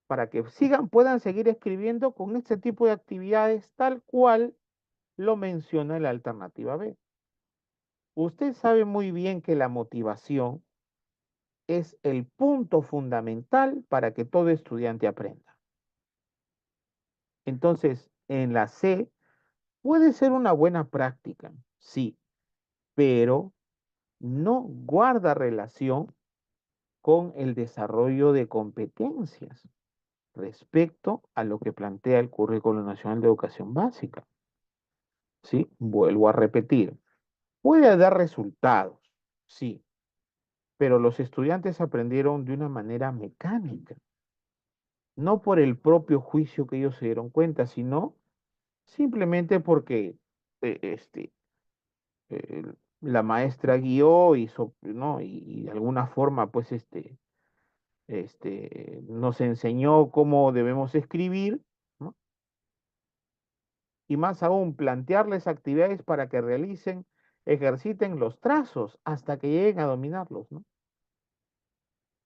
para que puedan seguir escribiendo con este tipo de actividades tal cual lo menciona la alternativa B. Usted sabe muy bien que la motivación es el punto fundamental para que todo estudiante aprenda. Entonces, en la C puede ser una buena práctica, sí, pero no guarda relación con el desarrollo de competencias respecto a lo que plantea el Currículo Nacional de Educación Básica. ¿Sí? Vuelvo a repetir, puede dar resultados, sí, pero los estudiantes aprendieron de una manera mecánica, no por el propio juicio que ellos se dieron cuenta, sino simplemente porque eh, este, eh, la maestra guió ¿no? Y de alguna forma, pues, nos enseñó cómo debemos escribir, ¿no? Y más aún, plantearles actividades para que ejerciten los trazos hasta que lleguen a dominarlos, ¿no?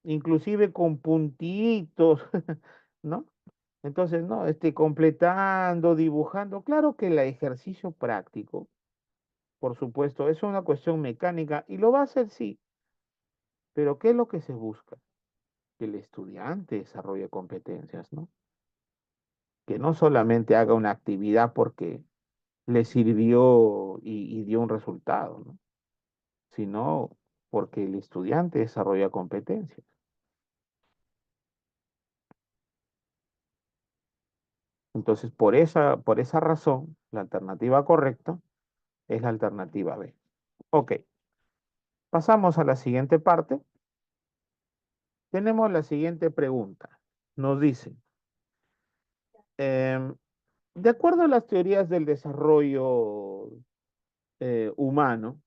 Inclusive con puntitos, ¿no? Entonces, ¿no? Completando, dibujando. Claro que el ejercicio práctico, por supuesto, es una cuestión mecánica y lo va a hacer, sí, pero ¿qué es lo que se busca? Que el estudiante desarrolle competencias, ¿no? Que no solamente haga una actividad porque le sirvió y dio un resultado, ¿no? Sino porque el estudiante desarrolla competencias. Entonces, por esa razón, la alternativa correcta es la alternativa B. Ok, pasamos a la siguiente parte. Tenemos la siguiente pregunta. Nos dice, em, de acuerdo a las teorías del desarrollo humano,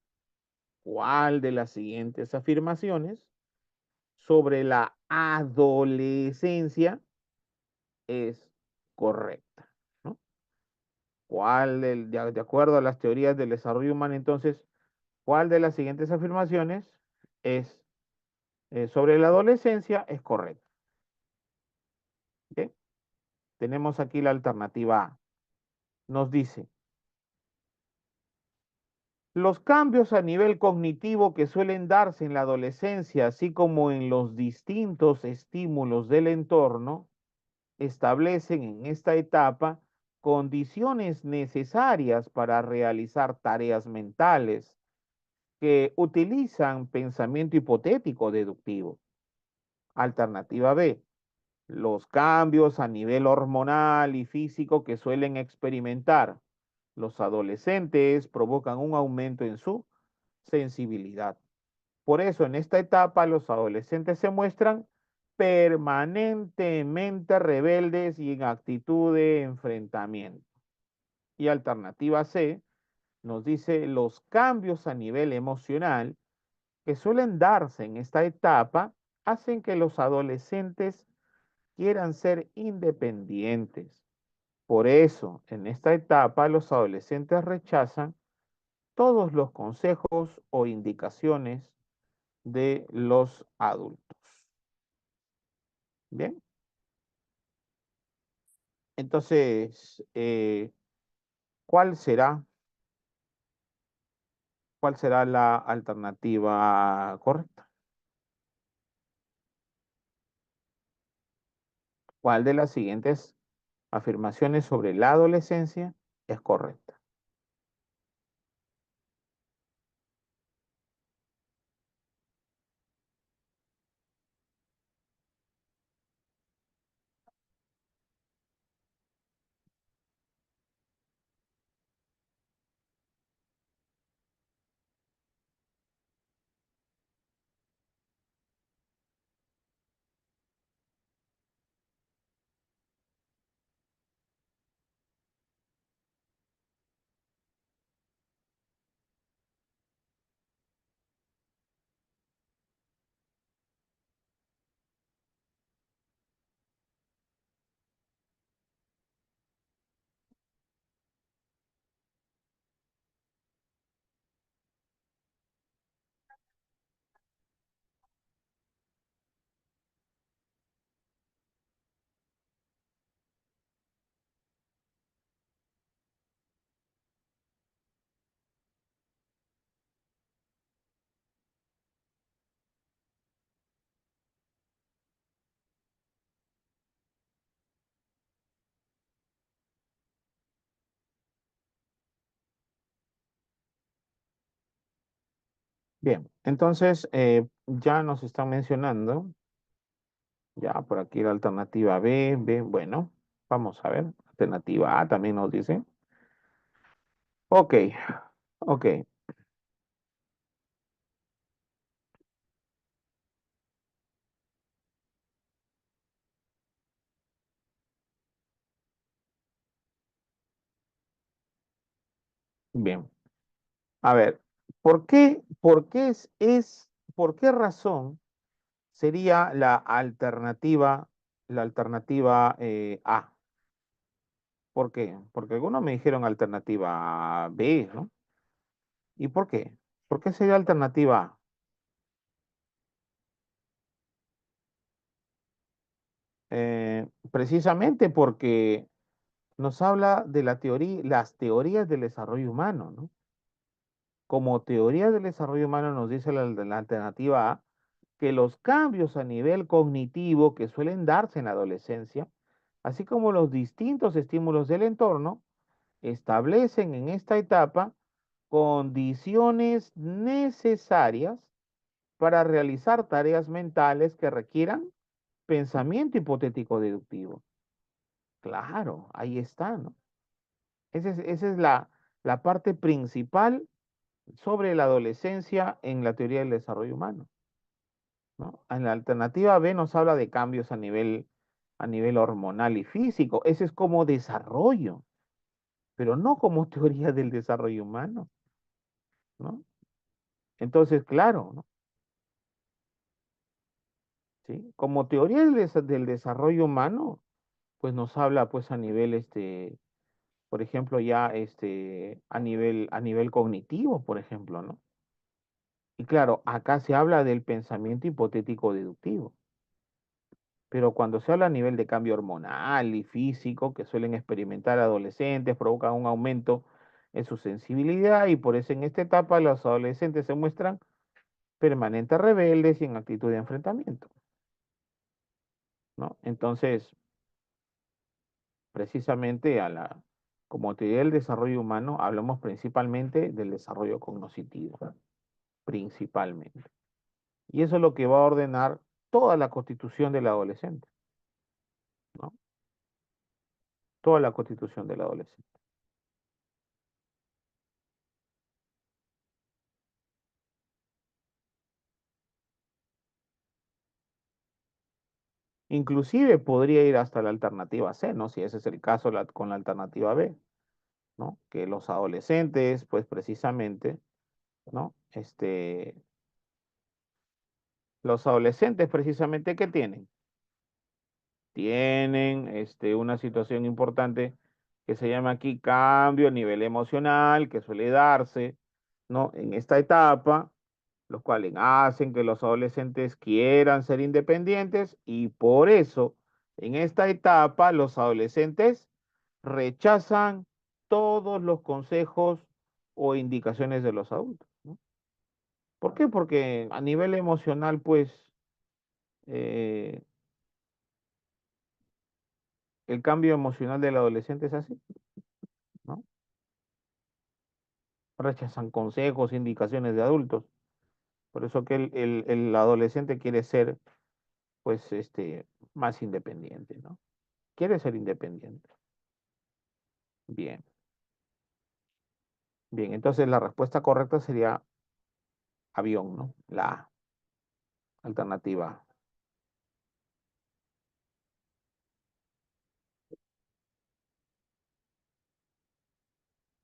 ¿cuál de las siguientes afirmaciones sobre la adolescencia es correcta? ¿No? De acuerdo a las teorías del desarrollo humano, entonces, cuál de las siguientes afirmaciones es sobre la adolescencia es correcta? ¿Ok? Tenemos aquí la alternativa A. Nos dice, los cambios a nivel cognitivo que suelen darse en la adolescencia, así como en los distintos estímulos del entorno, establecen en esta etapa condiciones necesarias para realizar tareas mentales que utilizan pensamiento hipotético deductivo. Alternativa B, los cambios a nivel hormonal y físico que suelen experimentar los adolescentes provocan un aumento en su sensibilidad. Por eso en esta etapa los adolescentes se muestran permanentemente rebeldes y en actitud de enfrentamiento. Y alternativa C nos dice los cambios a nivel emocional que suelen darse en esta etapa hacen que los adolescentes quieran ser independientes. Por eso, en esta etapa, los adolescentes rechazan todos los consejos o indicaciones de los adultos. Bien, entonces, ¿cuál será, ¿cuál será la alternativa correcta? ¿Cuál de las siguientes afirmaciones sobre la adolescencia es correcta? Bien, entonces ya nos están mencionando, ya por aquí la alternativa B, B, bueno, vamos a ver, alternativa A también nos dice. Ok, ok, bien. A ver, por qué razón sería la alternativa A? ¿Por qué? Porque algunos me dijeron alternativa B, ¿no? ¿Y por qué? ¿Por qué sería alternativa A? Precisamente porque nos habla de las teorías del desarrollo humano, ¿no? Como teoría del desarrollo humano nos dice la alternativa A que los cambios a nivel cognitivo que suelen darse en la adolescencia, así como los distintos estímulos del entorno, establecen en esta etapa condiciones necesarias para realizar tareas mentales que requieran pensamiento hipotético deductivo. Claro, ahí está, ¿no? Esa es la parte principal sobre la adolescencia en la teoría del desarrollo humano, ¿no? En la alternativa B nos habla de cambios a nivel hormonal y físico. Ese es como desarrollo, pero no como teoría del desarrollo humano, ¿no? Entonces, claro, ¿no? ¿Sí? Como teoría del desarrollo humano, pues nos habla pues a nivel por ejemplo, ya a nivel cognitivo, por ejemplo, ¿no? Y claro, acá se habla del pensamiento hipotético deductivo, pero cuando se habla a nivel de cambio hormonal y físico que suelen experimentar adolescentes, provocan un aumento en su sensibilidad y por eso en esta etapa los adolescentes se muestran permanentes rebeldes y en actitud de enfrentamiento, ¿no? Entonces, precisamente como teoría del desarrollo humano, hablamos principalmente del desarrollo cognitivo, principalmente. Y eso es lo que va a ordenar toda la constitución del adolescente, ¿no? Toda la constitución del adolescente. Inclusive podría ir hasta la alternativa C, ¿no? Si ese es el caso con la alternativa B, ¿no? Que los adolescentes, pues precisamente, ¿no? Los adolescentes precisamente, ¿qué tienen? Tienen una situación importante que se llama aquí cambio a nivel emocional, que suele darse, ¿no? En esta etapa, los cuales hacen que los adolescentes quieran ser independientes y por eso en esta etapa los adolescentes rechazan todos los consejos o indicaciones de los adultos, ¿no? ¿Por qué? Porque a nivel emocional, pues, eh, el cambio emocional del adolescente es así, ¿no? Rechazan consejos, indicaciones de adultos. Por eso que el adolescente quiere ser, pues, más independiente, ¿no? Quiere ser independiente. Bien, bien. Entonces la respuesta correcta sería avión, ¿no? La alternativa.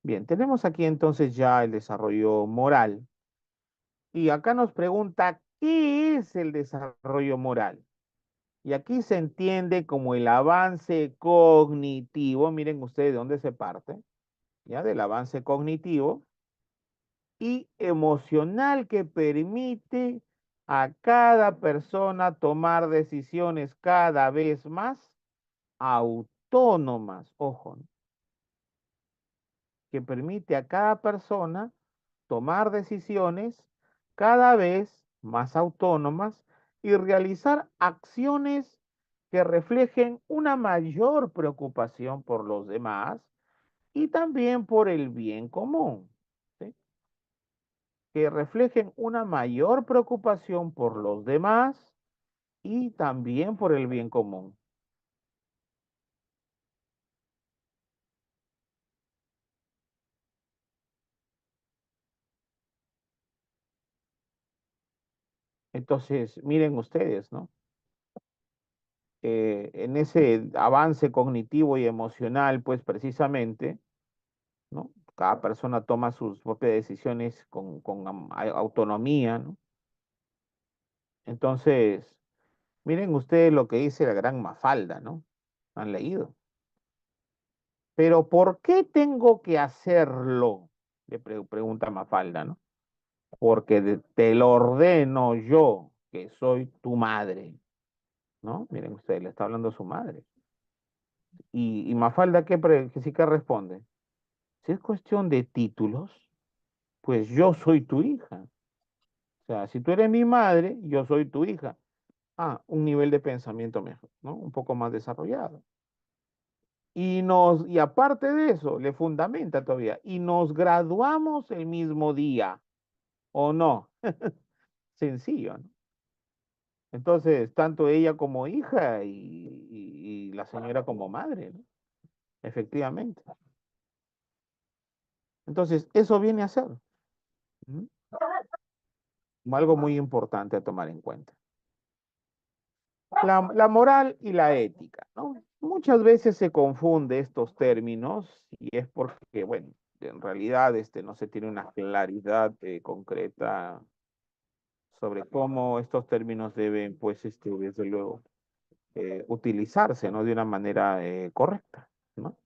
Bien, tenemos aquí entonces ya el desarrollo moral. Y acá nos pregunta, ¿qué es el desarrollo moral? Y aquí se entiende como el avance cognitivo. Miren ustedes de dónde se parte, ya del avance cognitivo y emocional que permite a cada persona tomar decisiones cada vez más autónomas, ojo, ¿no? Que permite a cada persona tomar decisiones cada vez más autónomas y realizar acciones que reflejen una mayor preocupación por los demás y también por el bien común, ¿sí? Que reflejen una mayor preocupación por los demás y también por el bien común. Entonces, miren ustedes, ¿no? En ese avance cognitivo y emocional, pues precisamente, ¿no? Cada persona toma sus propias decisiones con autonomía, ¿no? Entonces, miren ustedes lo que dice la gran Mafalda, ¿no? Han leído. Pero ¿por qué tengo que hacerlo? Le pregunta Mafalda, ¿no? Porque te lo ordeno yo, que soy tu madre, ¿no? Miren ustedes, le está hablando a su madre. Y Mafalda, que sí que responde? Si es cuestión de títulos, pues yo soy tu hija. O sea, si tú eres mi madre, yo soy tu hija. Ah, un nivel de pensamiento mejor, ¿no? Un poco más desarrollado. Y aparte de eso, le fundamenta todavía, y nos graduamos el mismo día, ¿o no? Sencillo, ¿no? Entonces, tanto ella como hija y la señora como madre, ¿no? Efectivamente. Entonces, eso viene a ser, ¿no? Como algo muy importante a tomar en cuenta. La moral y la ética, ¿no? Muchas veces se confunde estos términos y es porque, bueno, en realidad no se tiene una claridad concreta sobre cómo estos términos deben, pues, desde luego, utilizarse, ¿no? De una manera correcta, ¿no?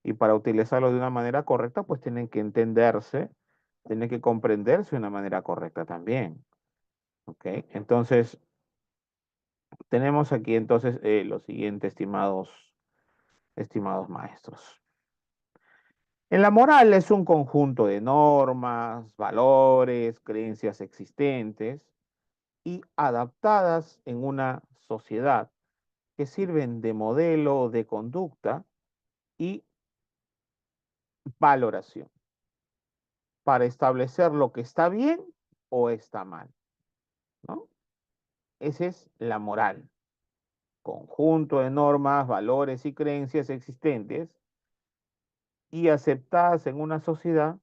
Y para utilizarlo de una manera correcta, pues tienen que entenderse, tienen que comprenderse de una manera correcta también. ¿Ok? Entonces, tenemos aquí entonces lo siguiente, estimados maestros. En la moral es un conjunto de normas, valores, creencias existentes y adaptadas en una sociedad que sirven de modelo de conducta y valoración para establecer lo que está bien o está mal, ¿no? Esa es la moral, conjunto de normas, valores y creencias existentes y aceptadas en una sociedad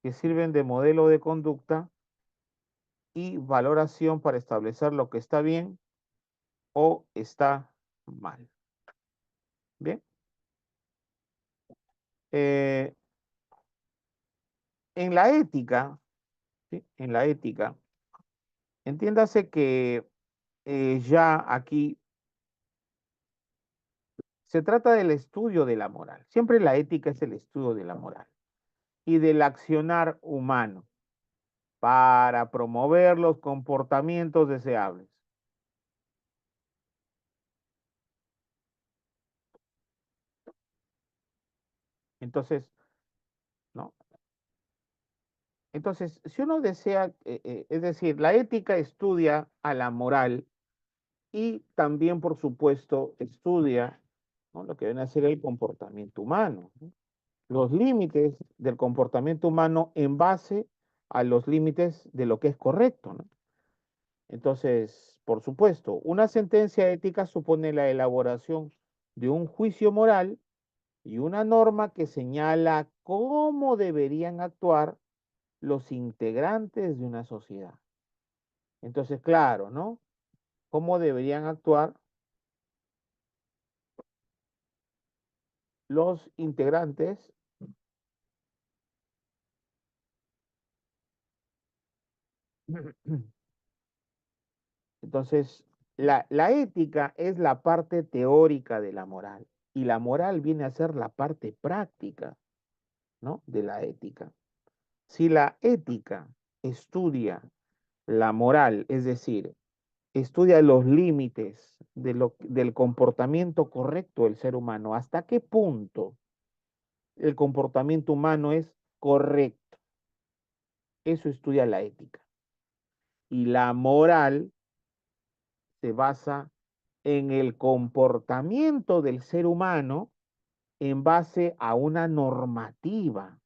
que sirven de modelo de conducta y valoración para establecer lo que está bien o está mal. Bien. Eh, en la ética, ¿sí? En la ética, entiéndase que ya aquí se trata del estudio de la moral. Siempre la ética es el estudio de la moral y del accionar humano para promover los comportamientos deseables. Entonces, ¿no? Entonces, si uno desea, es decir, la ética estudia a la moral y también, por supuesto, estudia, ¿no?, lo que viene a ser el comportamiento humano, ¿no?, los límites del comportamiento humano en base a los límites de lo que es correcto, ¿no? Entonces, por supuesto, una sentencia ética supone la elaboración de un juicio moral y una norma que señala cómo deberían actuar los integrantes de una sociedad. Entonces, claro, ¿no? ¿Cómo deberían actuar los integrantes? Entonces, la ética es la parte teórica de la moral y la moral viene a ser la parte práctica, ¿no?, de la ética. Si la ética estudia la moral, es decir, estudia los límites del comportamiento correcto del ser humano, hasta qué punto el comportamiento humano es correcto, eso estudia la ética. Y la moral se basa en el comportamiento del ser humano en base a una normativa,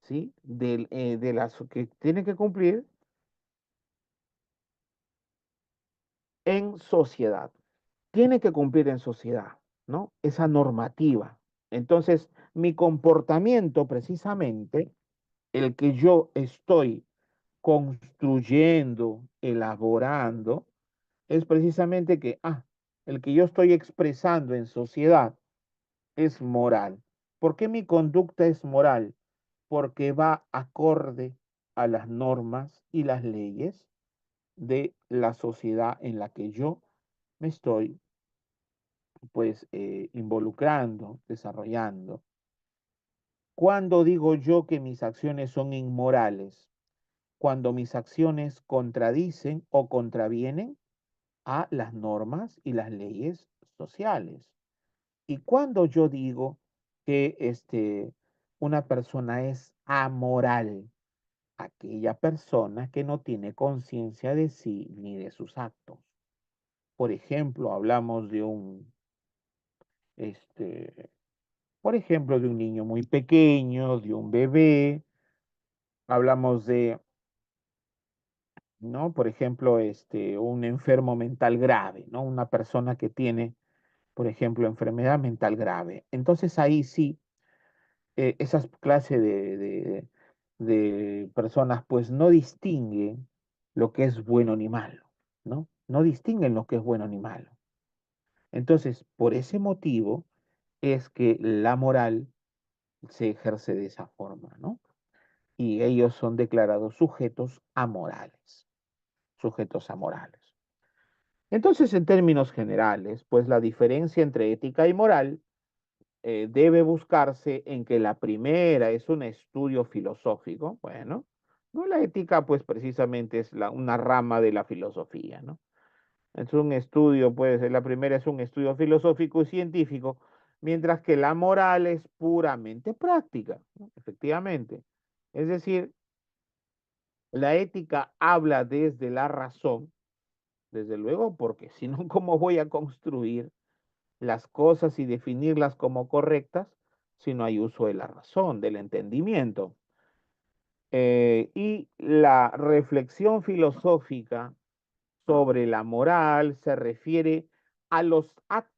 ¿sí? De las que tiene que cumplir en sociedad. Tiene que cumplir en sociedad, ¿no? Esa normativa. Entonces, mi comportamiento precisamente, el que yo estoy construyendo, elaborando, es precisamente que, el que yo estoy expresando en sociedad es moral. ¿Por qué mi conducta es moral? Porque va acorde a las normas y las leyes de la sociedad en la que yo me estoy, pues, involucrando, desarrollando. ¿Cuándo digo yo que mis acciones son inmorales? Cuando mis acciones contradicen o contravienen a las normas y las leyes sociales. Y cuando yo digo que una persona es amoral, aquella persona que no tiene conciencia de sí ni de sus actos. Por ejemplo, hablamos de este, por ejemplo, de un niño muy pequeño, de un bebé, hablamos de, ¿no? Por ejemplo, un enfermo mental grave, ¿no? Una persona que tiene, por ejemplo, enfermedad mental grave. Entonces ahí sí, esas clases de personas pues no distinguen lo que es bueno ni malo, ¿no? No distinguen lo que es bueno ni malo. Entonces, por ese motivo es que la moral se ejerce de esa forma, ¿no? Y ellos son declarados sujetos amorales, sujetos amorales. Entonces, en términos generales, pues la diferencia entre ética y moral debe buscarse en que la primera es un estudio filosófico. Bueno, no, la ética pues precisamente es una rama de la filosofía, ¿no? Es un estudio, pues la primera es un estudio filosófico y científico, mientras que la moral es puramente práctica, ¿no? Efectivamente. Es decir, la ética habla desde la razón, desde luego, porque si no, ¿cómo voy a construir las cosas y definirlas como correctas si no hay uso de la razón, del entendimiento? Y la reflexión filosófica sobre la moral se refiere a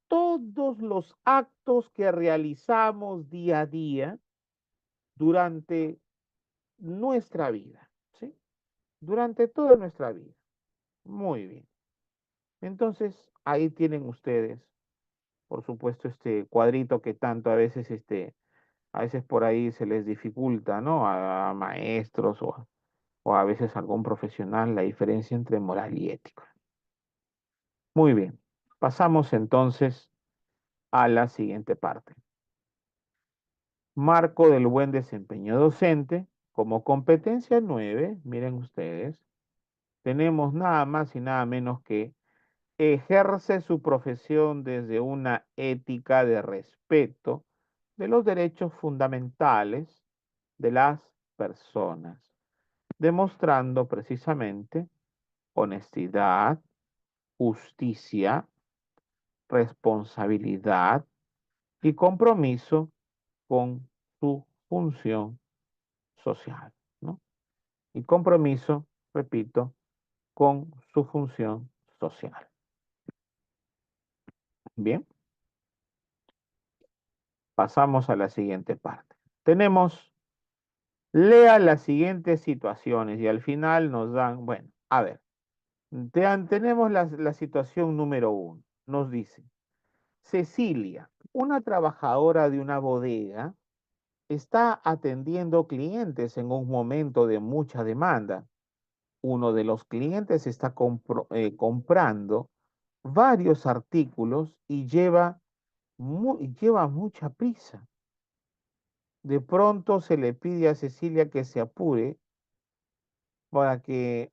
todos los actos que realizamos día a día durante nuestra vida, ¿sí? Durante toda nuestra vida. Muy bien. Entonces, ahí tienen ustedes, por supuesto, este cuadrito que tanto a veces por ahí se les dificulta, ¿no? A maestros o a veces a algún profesional la diferencia entre moral y ética. Muy bien. Pasamos entonces a la siguiente parte. Marco del buen desempeño docente. Como competencia 9, miren ustedes, tenemos nada más y nada menos que ejerce su profesión desde una ética de respeto de los derechos fundamentales de las personas, demostrando precisamente honestidad, justicia, responsabilidad y compromiso con su función social, ¿no? Y compromiso, repito, con su función social. Bien, pasamos a la siguiente parte. Tenemos, lea las siguientes situaciones y al final nos dan, bueno, a ver, tenemos la situación número 1. Nos dice, Cecilia, una trabajadora de una bodega, está atendiendo clientes en un momento de mucha demanda. Uno de los clientes está comprando varios artículos y lleva mucha prisa. De pronto se le pide a Cecilia que se apure para que,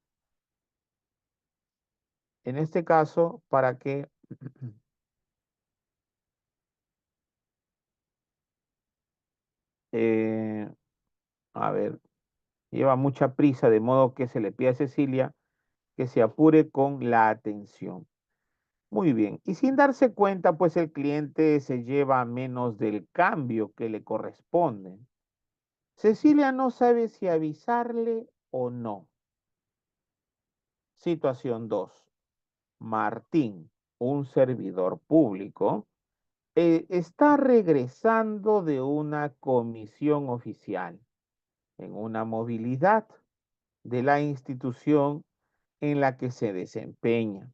en este caso, para que, eh, a ver, lleva mucha prisa, de modo que se le pide a Cecilia que se apure con la atención. Muy bien. Y sin darse cuenta, pues el cliente se lleva menos del cambio que le corresponde. Cecilia no sabe si avisarle o no. Situación 2. Martín, un servidor público, está regresando de una comisión oficial en una movilidad de la institución en la que se desempeña.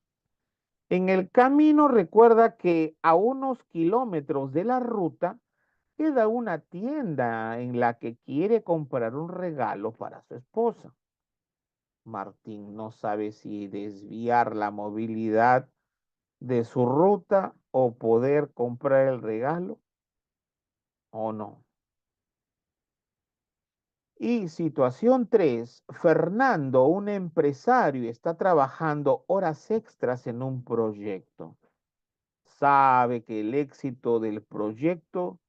En el camino recuerda que a unos kilómetros de la ruta queda una tienda en la que quiere comprar un regalo para su esposa. Martín no sabe si desviar la movilidad de su ruta o poder comprar el regalo o no. Y situación 3, Fernando, un empresario, está trabajando horas extras en un proyecto. Sabe que el éxito del proyecto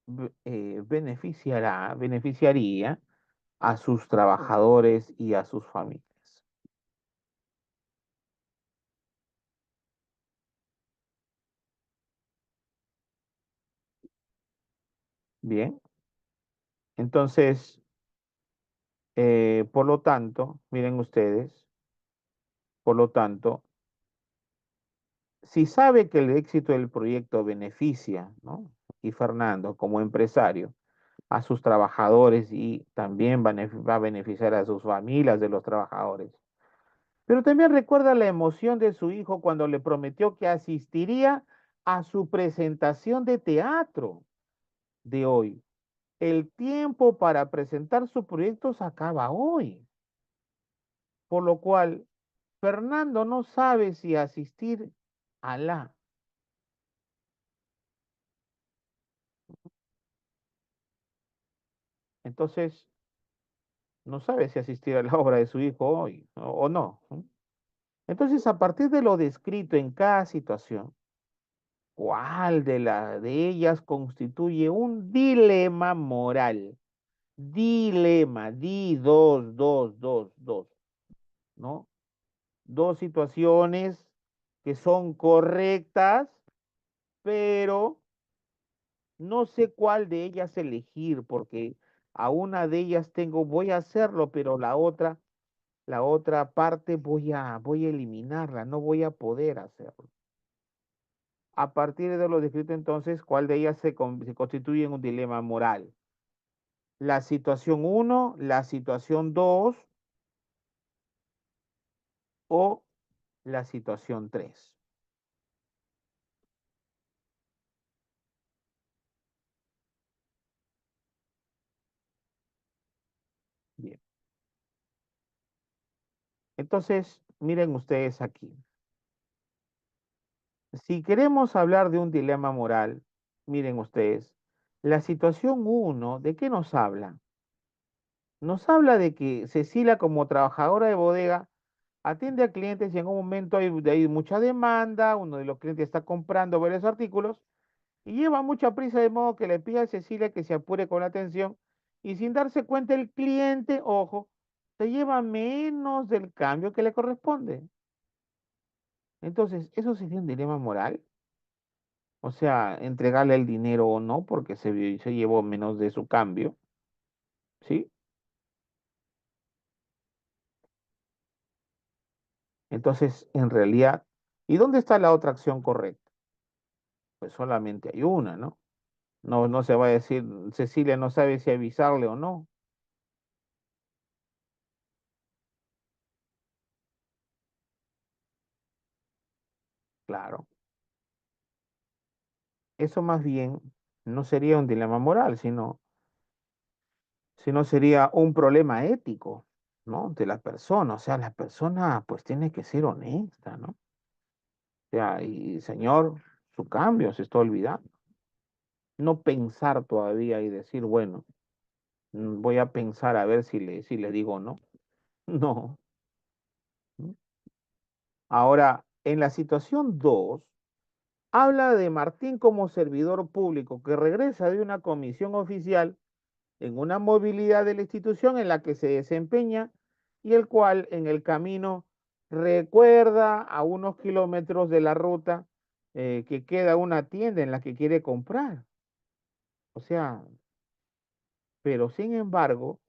beneficiaría a sus trabajadores y a sus familias. Bien, entonces, por lo tanto, miren ustedes, por lo tanto, si sabe que el éxito del proyecto beneficia, ¿no? Y Fernando, como empresario, a sus trabajadores y también va a beneficiar a sus familias de los trabajadores. Pero también recuerda la emoción de su hijo cuando le prometió que asistiría a su presentación de teatro de hoy. El tiempo para presentar su proyecto se acaba hoy, por lo cual Fernando no sabe si asistir a la. Entonces, no sabe si asistir a la obra de su hijo hoy o no. ¿No? Entonces, a partir de lo descrito en cada situación, ¿cuál de ellas constituye un dilema moral? Dilema, dos, ¿no? Dos situaciones que son correctas, pero no sé cuál de ellas elegir, porque a una de ellas tengo, voy a hacerlo, pero la otra parte voy a eliminarla, no voy a poder hacerlo. A partir de lo descrito entonces, ¿cuál de ellas se constituye en un dilema moral? La situación uno, la situación 2 o la situación 3. Bien. Entonces, miren ustedes aquí. Si queremos hablar de un dilema moral, miren ustedes, la situación uno, ¿de qué nos habla? Nos habla de que Cecilia, como trabajadora de bodega, atiende a clientes y en un momento hay mucha demanda, uno de los clientes está comprando varios artículos y lleva mucha prisa de modo que le pide a Cecilia que se apure con la atención y sin darse cuenta el cliente, ojo, se lleva menos del cambio que le corresponde. Entonces, ¿eso sería un dilema moral? O sea, entregarle el dinero o no, porque se llevó menos de su cambio, ¿sí? Entonces, en realidad, ¿y dónde está la otra acción correcta? Pues solamente hay una, ¿no? No, no se va a decir, Cecilia no sabe si avisarle o no. Claro, eso más bien no sería un dilema moral, sino sería un problema ético, ¿no? De la persona. O sea, la persona pues tiene que ser honesta, ¿no? O sea, y señor, su cambio se está olvidando. No pensar todavía y decir, bueno, voy a pensar a ver si le digo no. No. ¿No? Ahora, en la situación 2 habla de Martín como servidor público que regresa de una comisión oficial en una movilidad de la institución en la que se desempeña y el cual en el camino recuerda a unos kilómetros de la ruta que queda una tienda en la que quiere comprar. O sea, pero sin embargo,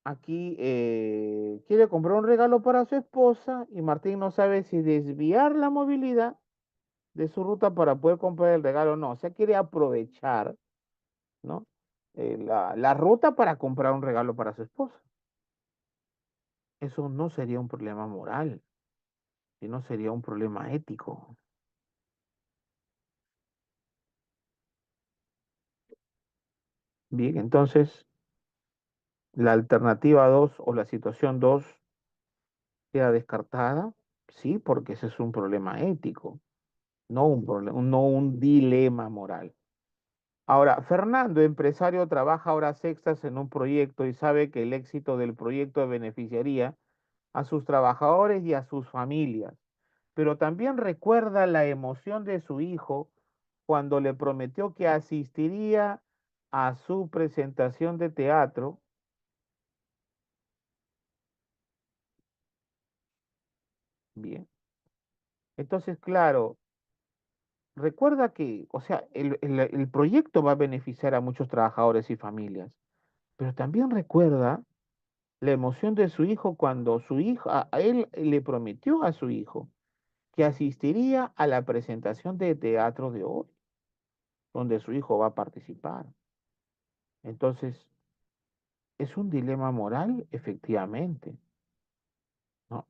aquí quiere comprar un regalo para su esposa y Martín no sabe si desviar la movilidad de su ruta para poder comprar el regalo o no. O sea, quiere aprovechar, ¿no? La ruta para comprar un regalo para su esposa. Eso no sería un problema moral, sino sería un problema ético. Bien, entonces la alternativa 2 o la situación 2 queda descartada, sí, porque ese es un problema ético, no un problema, no un dilema moral. Ahora, Fernando, empresario, trabaja horas extras en un proyecto y sabe que el éxito del proyecto beneficiaría a sus trabajadores y a sus familias, pero también recuerda la emoción de su hijo cuando le prometió que asistiría a su presentación de teatro. Bien, entonces, claro, recuerda que, o sea, el proyecto va a beneficiar a muchos trabajadores y familias, pero también recuerda la emoción de su hijo cuando su hijo, a él le prometió a su hijo que asistiría a la presentación de teatro de hoy, donde su hijo va a participar. Entonces, es un dilema moral, efectivamente, ¿no?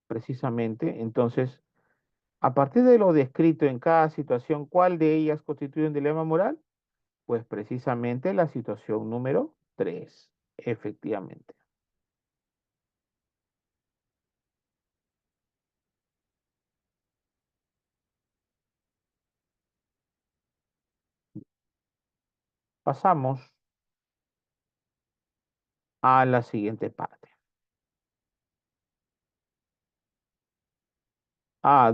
Precisamente, entonces, a partir de lo descrito en cada situación, ¿cuál de ellas constituye un dilema moral? Pues precisamente la situación número 3, efectivamente. Pasamos a la siguiente parte.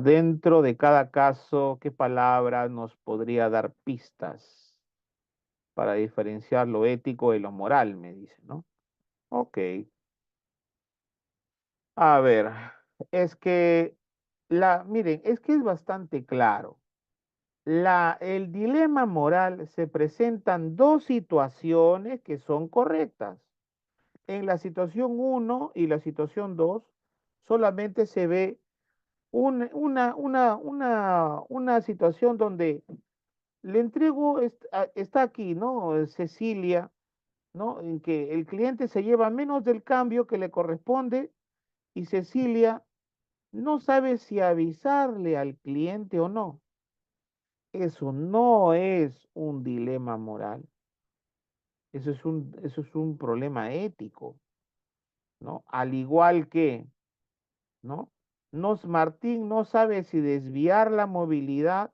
Dentro de cada caso, ¿qué palabra nos podría dar pistas para diferenciar lo ético de lo moral? Me dice, ¿no? Ok. A ver, es que miren, es que es bastante claro. El dilema moral se presentan dos situaciones que son correctas. En la situación uno y la situación 2 solamente se ve una situación donde le entrego, está aquí, ¿no? Cecilia, ¿no? En que el cliente se lleva menos del cambio que le corresponde y Cecilia no sabe si avisarle al cliente o no. Eso no es un dilema moral, eso es un problema ético, ¿no? Al igual que, ¿no? Martín no sabe si desviar la movilidad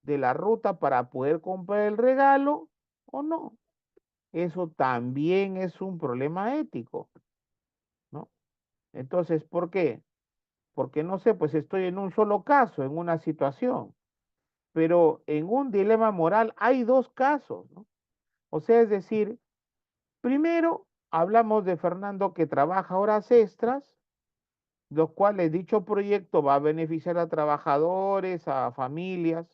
de la ruta para poder comprar el regalo o no. Eso también es un problema ético, ¿no? Entonces, ¿por qué? Porque no sé, pues estoy en un solo caso, en una situación, pero en un dilema moral hay dos casos, ¿no? O sea, es decir, primero hablamos de Fernando que trabaja horas extras, los cuales dicho proyecto va a beneficiar a trabajadores, a familias,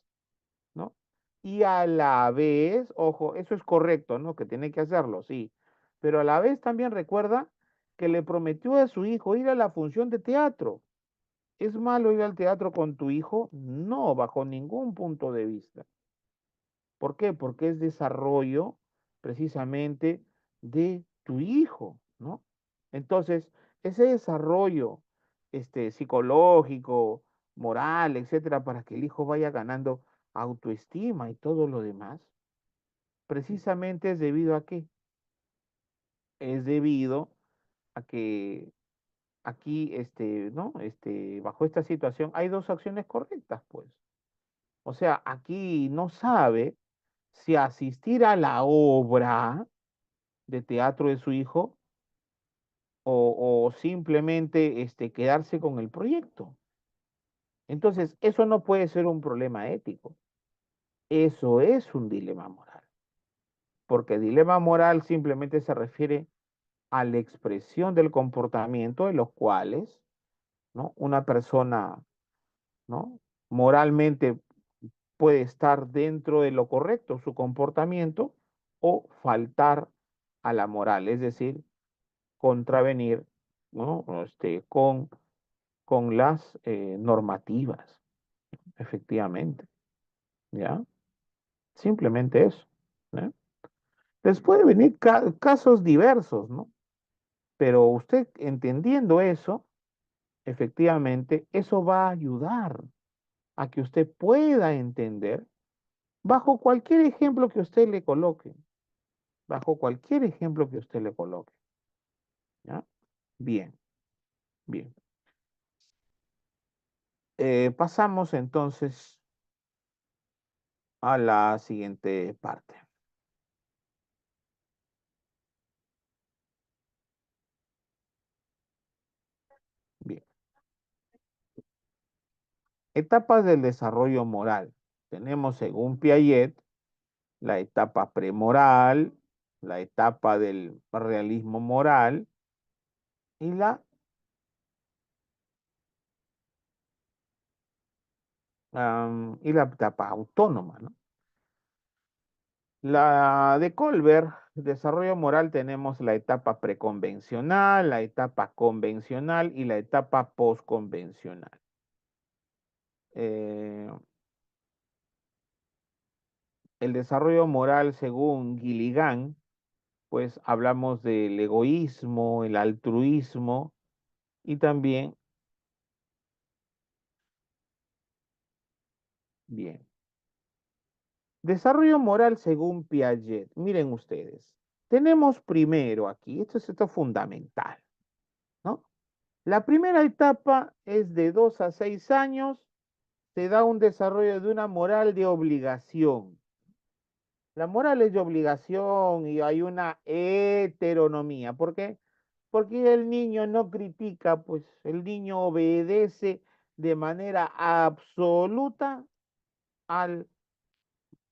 ¿no? Y a la vez, ojo, eso es correcto, ¿no? Que tiene que hacerlo, sí. Pero a la vez también recuerda que le prometió a su hijo ir a la función de teatro. ¿Es malo ir al teatro con tu hijo? No, bajo ningún punto de vista. ¿Por qué? Porque es desarrollo precisamente de tu hijo, ¿no? Entonces, ese desarrollo psicológico, moral, etcétera, para que el hijo vaya ganando autoestima y todo lo demás, precisamente es debido a qué? Es debido a que aquí, ¿no? Bajo esta situación hay dos acciones correctas, pues. O sea, aquí no sabe si asistir a la obra de teatro de su hijo o simplemente quedarse con el proyecto. Entonces, eso no puede ser un problema ético. Eso es un dilema moral. Porque dilema moral simplemente se refiere a la expresión del comportamiento de los cuales, ¿no? Una persona, ¿no? Moralmente puede estar dentro de lo correcto su comportamiento o faltar a la moral, es decir, contravenir, ¿no? con las normativas, efectivamente, ¿ya? Simplemente eso, ¿eh? Les puede venir casos diversos, ¿no? Pero usted entendiendo eso, efectivamente, eso va a ayudar a que usted pueda entender bajo cualquier ejemplo que usted le coloque, bajo cualquier ejemplo que usted le coloque, ¿ya? Bien, bien. Pasamos entonces a la siguiente parte. Bien. Etapas del desarrollo moral. Tenemos, según Piaget, la etapa premoral, la etapa del realismo moral y la etapa autónoma, ¿no? La de Colbert, desarrollo moral, tenemos la etapa preconvencional, la etapa convencional y la etapa postconvencional. Eh, el desarrollo moral, según Gilligan, pues hablamos del egoísmo, el altruismo y también, bien, desarrollo moral según Piaget. Miren ustedes, tenemos primero aquí, esto es fundamental, ¿no? La primera etapa es de 2 a 6 años, se da un desarrollo de una moral de obligación. La moral es de obligación y hay una heteronomía. ¿Por qué? Porque el niño no critica, pues el niño obedece de manera absoluta al,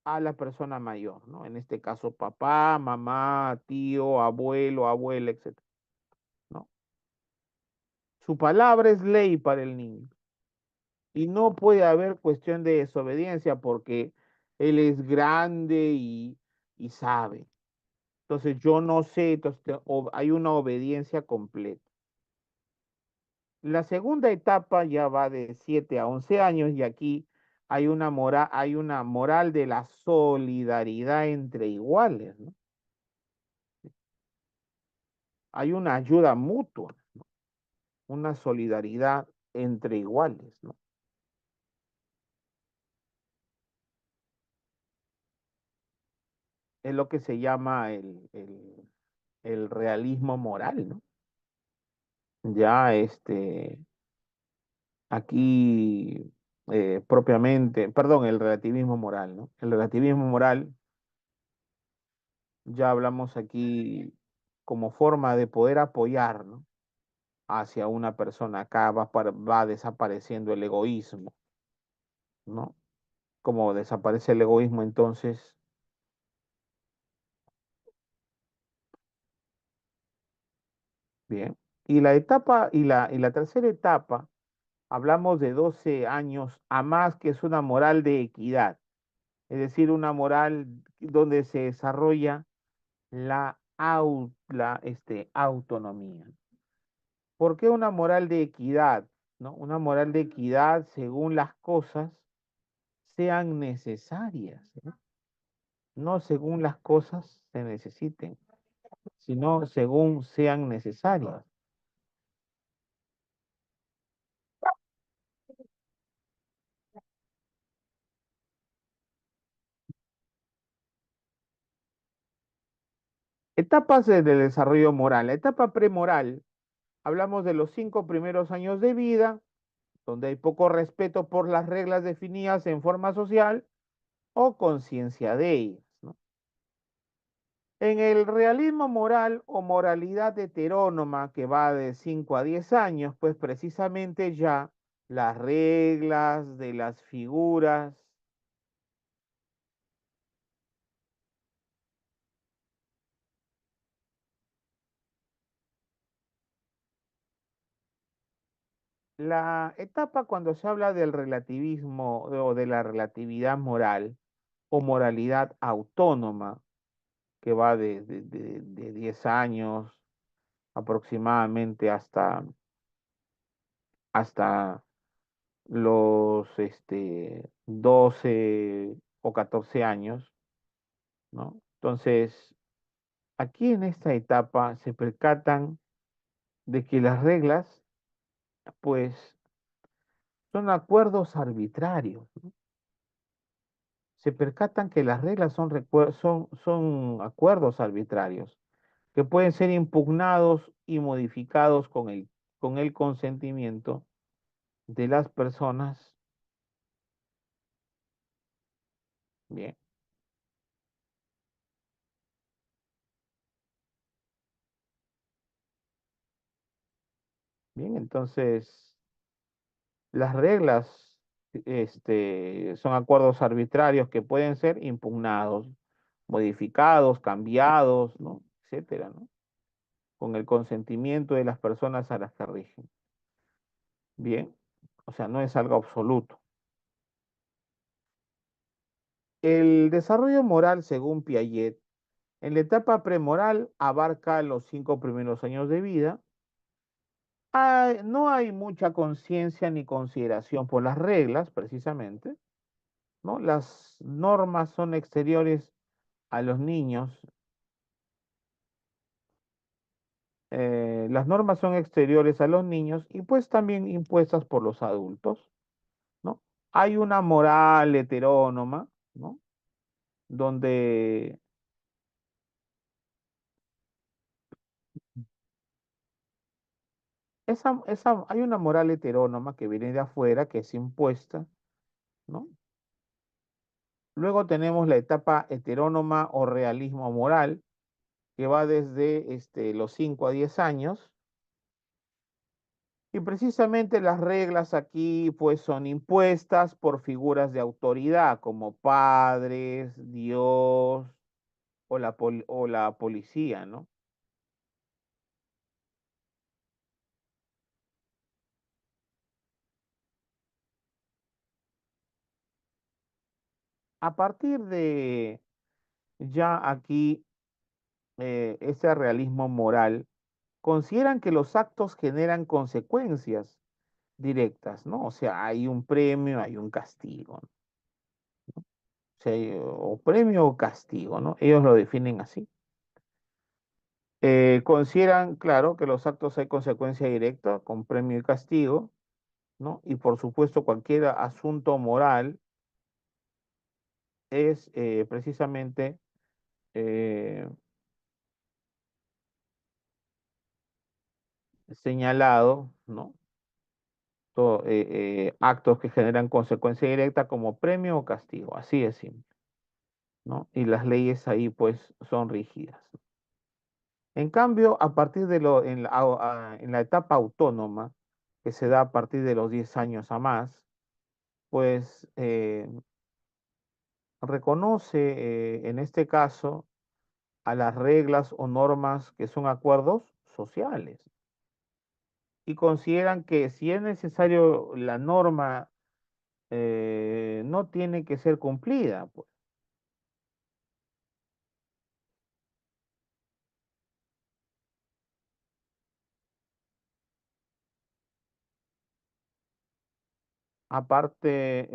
a la persona mayor, ¿no? En este caso, papá, mamá, tío, abuelo, abuela, etcétera, ¿no? Su palabra es ley para el niño y no puede haber cuestión de desobediencia porque él es grande y sabe. Entonces yo no sé, entonces hay una obediencia completa. La segunda etapa ya va de 7 a 11 años y aquí hay una moral de la solidaridad entre iguales, ¿no? Hay una ayuda mutua, una solidaridad entre iguales, ¿no? Es lo que se llama el realismo moral, ¿no? Ya aquí propiamente, perdón, el relativismo moral, ¿no? El relativismo moral, ya hablamos aquí como forma de poder apoyar, ¿no? Hacia una persona. Acá va desapareciendo el egoísmo, ¿no? Como desaparece el egoísmo, entonces, bien. Y la tercera etapa, hablamos de 12 años a más, que es una moral de equidad, es decir, una moral donde se desarrolla la autonomía. ¿Por qué una moral de equidad? ¿No? Una moral de equidad según las cosas sean necesarias, ¿no? No según las cosas se necesiten, sino según sean necesarias. Etapas del desarrollo moral. La etapa premoral, hablamos de los 5 primeros años de vida, donde hay poco respeto por las reglas definidas en forma social o conciencia de ellas, ¿no? En el realismo moral o moralidad heterónoma, que va de 5 a 10 años, pues precisamente ya las reglas de las figuras, la etapa cuando se habla del relativismo o de la relatividad moral o moralidad autónoma, que va de 10 años aproximadamente hasta los 12 o 14 años, ¿no? Entonces, aquí en esta etapa se percatan de que las reglas, pues, son acuerdos arbitrarios, ¿no? Se percatan que las reglas son acuerdos arbitrarios que pueden ser impugnados y modificados con el consentimiento de las personas. Bien, bien, entonces las reglas son acuerdos arbitrarios que pueden ser impugnados, modificados, cambiados, ¿no? Etcétera, ¿no? Con el consentimiento de las personas a las que rigen. Bien, o sea, no es algo absoluto. El desarrollo moral, según Piaget, en la etapa premoral abarca los 5 primeros años de vida. No hay mucha conciencia ni consideración por las reglas, precisamente, ¿no? Las normas son exteriores a los niños. Las normas son exteriores a los niños y pues también impuestas por los adultos, ¿no? Hay una moral heterónoma, ¿no? Donde hay una moral heterónoma que viene de afuera, que es impuesta, ¿no? Luego tenemos la etapa heterónoma o realismo moral, que va desde los 5 a 10 años. Y precisamente las reglas aquí pues son impuestas por figuras de autoridad como padres, Dios o la policía, ¿no? A partir de ya aquí ese realismo moral, consideran que los actos generan consecuencias directas, ¿no? O sea, hay un premio, hay un castigo, ¿no? O sea, o premio o castigo, ¿no? Ellos lo definen así. Consideran, claro, que los actos hay consecuencia directa con premio y castigo, ¿no? Y por supuesto, cualquier asunto moral es precisamente eh, señalado, ¿no? Actos que generan consecuencia directa como premio o castigo, así es simple, ¿no? Y las leyes ahí pues son rígidas. En cambio, a partir de en la etapa autónoma, que se da a partir de los 10 años a más, pues reconoce en este caso a las reglas o normas que son acuerdos sociales y consideran que si es necesario la norma no tiene que ser cumplida, pues. Aparte,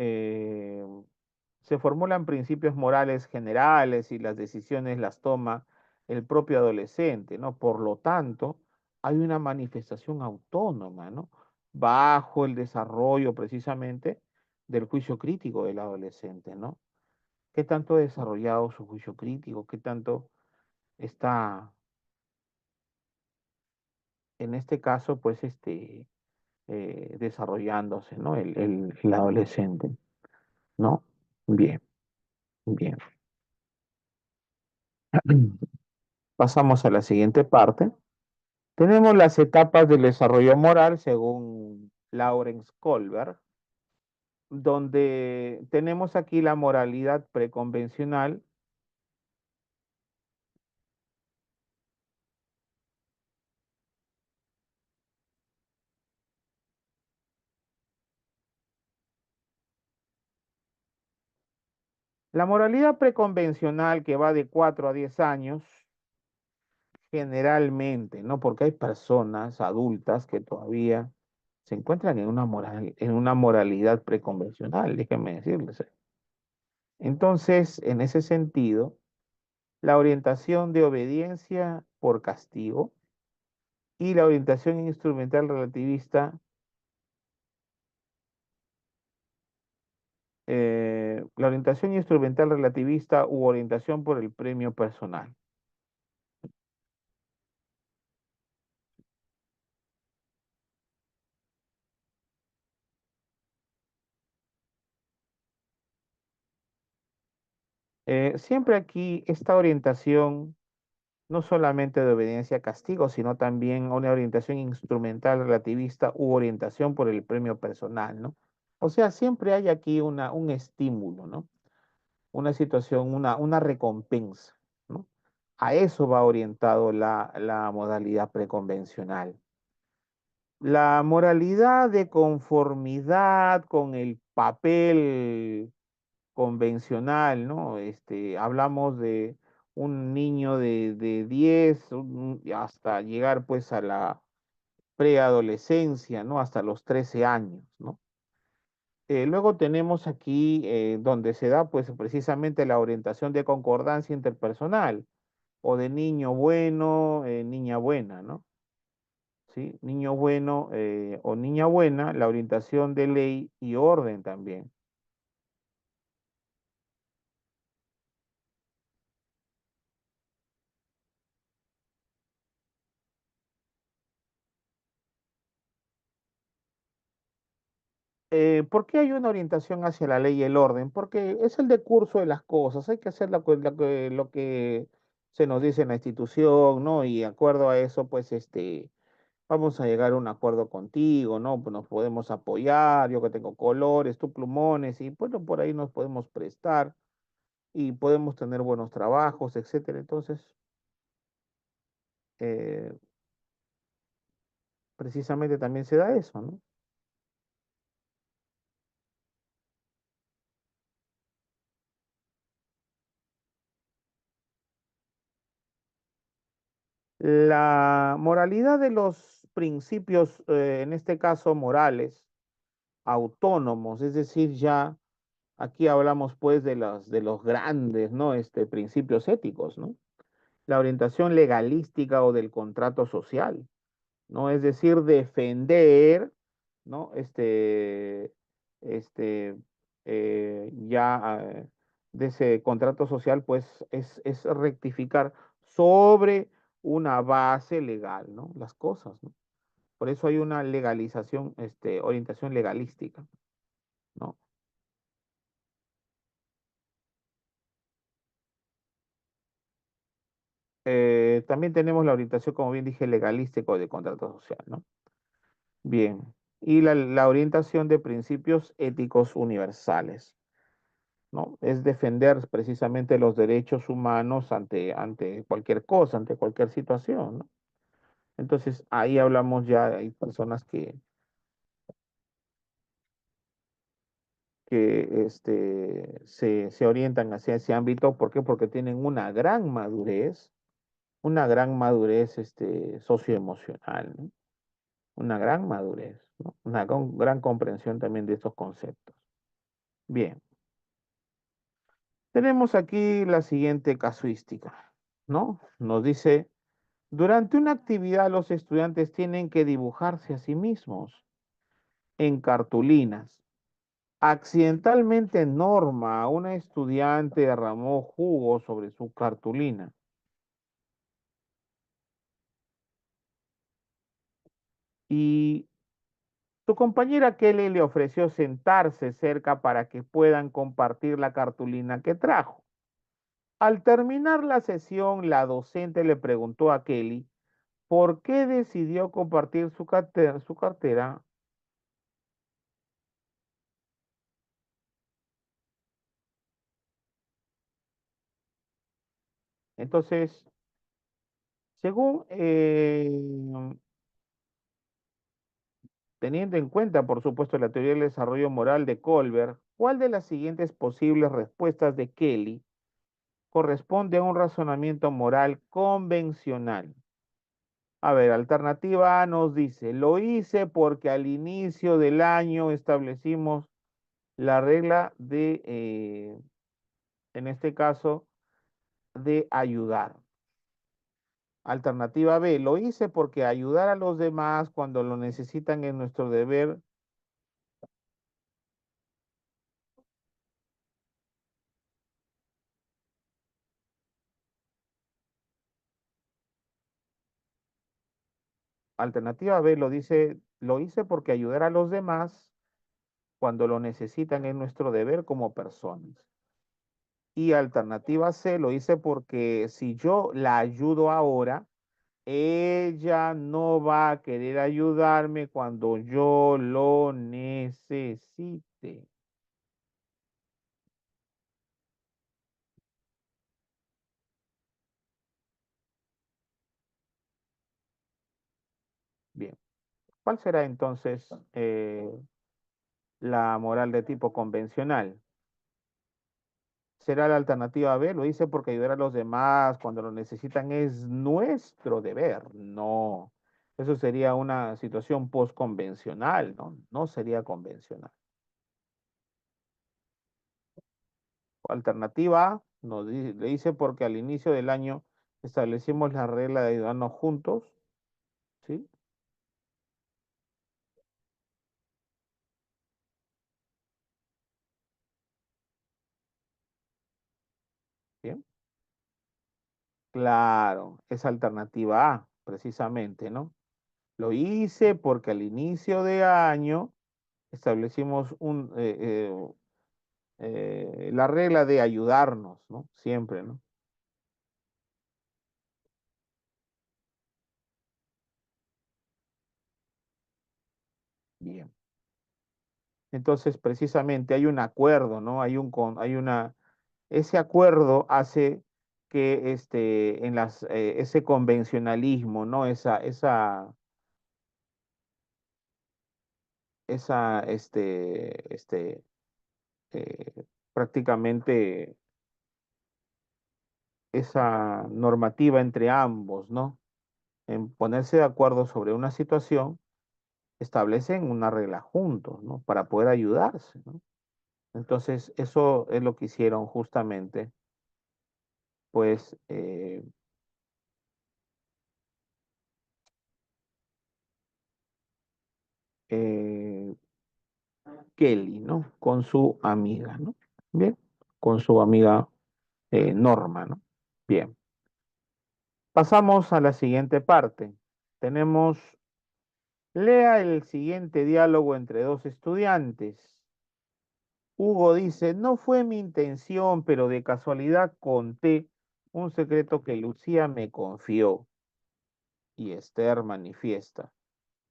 se formulan principios morales generales y las decisiones las toma el propio adolescente, ¿no? Por lo tanto, hay una manifestación autónoma, ¿no? Bajo el desarrollo precisamente del juicio crítico del adolescente, ¿no? ¿Qué tanto ha desarrollado su juicio crítico? ¿Qué tanto está, en este caso, pues, desarrollándose, ¿no? El adolescente, ¿no? Bien, bien. Pasamos a la siguiente parte. Tenemos las etapas del desarrollo moral según Lawrence Kohlberg, donde tenemos aquí la moralidad preconvencional. La moralidad preconvencional que va de 4 a 10 años, generalmente, ¿no? Porque hay personas adultas que todavía se encuentran en una moralidad preconvencional, déjenme decirles. Entonces, en ese sentido, la orientación de obediencia por castigo y la orientación instrumental relativista, la orientación instrumental relativista u orientación por el premio personal. Siempre aquí esta orientación, no solamente de obediencia a castigo, sino también una orientación instrumental relativista u orientación por el premio personal, ¿no? O sea, siempre hay aquí un estímulo, ¿no? Una situación, una recompensa, ¿no? A eso va orientado la modalidad preconvencional. La moralidad de conformidad con el papel convencional, ¿no? Hablamos de un niño de 10 hasta llegar pues a la preadolescencia, ¿no? Hasta los 13 años, ¿no? Luego tenemos aquí donde se da pues precisamente la orientación de concordancia interpersonal o de niño bueno, niña buena, ¿no? ¿Sí? Niño bueno o niña buena, la orientación de ley y orden también. ¿Por qué hay una orientación hacia la ley y el orden? Porque es el decurso de las cosas, hay que hacer lo que se nos dice en la institución, ¿no? Y de acuerdo a eso, pues, vamos a llegar a un acuerdo contigo, ¿no? Pues nos podemos apoyar, yo que tengo colores, tú plumones, y bueno, por ahí nos podemos prestar y podemos tener buenos trabajos, etcétera. Entonces, eh, precisamente también se da eso, ¿no? La moralidad de los principios, en este caso morales, autónomos, es decir, ya aquí hablamos pues de los grandes, ¿no? Principios éticos, ¿no? La orientación legalística o del contrato social, ¿no? Es decir, defender, ¿no? Este, ya de ese contrato social, pues es rectificar sobre una base legal, ¿no? Las cosas, ¿no? Por eso hay una legalización, orientación legalística, ¿no? También tenemos la orientación, como bien dije, legalística o de contrato social, ¿no? Bien. Y la orientación de principios éticos universales, ¿no? Es defender precisamente los derechos humanos ante cualquier cosa, ante cualquier situación, ¿no? Entonces, ahí hablamos ya, hay personas que se orientan hacia ese ámbito. ¿Por qué? Porque tienen una gran madurez socioemocional, ¿no? Una gran madurez, ¿no? Una gran comprensión también de estos conceptos. Bien, tenemos aquí la siguiente casuística, ¿no? Nos dice, durante una actividad los estudiantes tienen que dibujarse a sí mismos en cartulinas. Accidentalmente Norma, una estudiante, derramó jugo sobre su cartulina y su compañera Kelly le ofreció sentarse cerca para que puedan compartir la cartulina que trajo. Al terminar la sesión, la docente le preguntó a Kelly por qué decidió compartir su cartera. Entonces, según, teniendo en cuenta, por supuesto, la teoría del desarrollo moral de Colbert, ¿cuál de las siguientes posibles respuestas de Kelly corresponde a un razonamiento moral convencional? A ver, alternativa A nos dice, lo hice porque al inicio del año establecimos la regla en este caso, de ayudar. Alternativa B, lo hice porque ayudar a los demás cuando lo necesitan es nuestro deber. Alternativa B lo hice porque ayudar a los demás cuando lo necesitan es nuestro deber como personas. Y alternativa C, lo hice porque si yo la ayudo ahora, ella no va a querer ayudarme cuando yo lo necesite. Bien, ¿cuál será entonces la moral de tipo convencional? ¿Será la alternativa B? Lo hice porque ayudar a los demás cuando lo necesitan es nuestro deber. No, eso sería una situación postconvencional, ¿no? No sería convencional. Alternativa A, le hice porque al inicio del año establecimos la regla de ayudarnos juntos, ¿sí? Bien, claro, es alternativa A, precisamente, ¿no? Lo hice porque al inicio de año establecimos la regla de ayudarnos, ¿no? Siempre, ¿no? Bien. Entonces, precisamente hay un acuerdo, ¿no? Ese acuerdo hace que ese convencionalismo, ¿no? Esa, eh, prácticamente esa normativa entre ambos, ¿no? En ponerse de acuerdo sobre una situación, establecen una regla juntos, ¿no? Para poder ayudarse, ¿no? Entonces, eso es lo que hicieron justamente, pues, eh, Kelly, ¿no? Con su amiga, ¿no? Bien, con su amiga Norma, ¿no? Bien, pasamos a la siguiente parte. Tenemos, lea el siguiente diálogo entre dos estudiantes. Hugo dice, no fue mi intención, pero de casualidad conté un secreto que Lucía me confió. Y Esther manifiesta,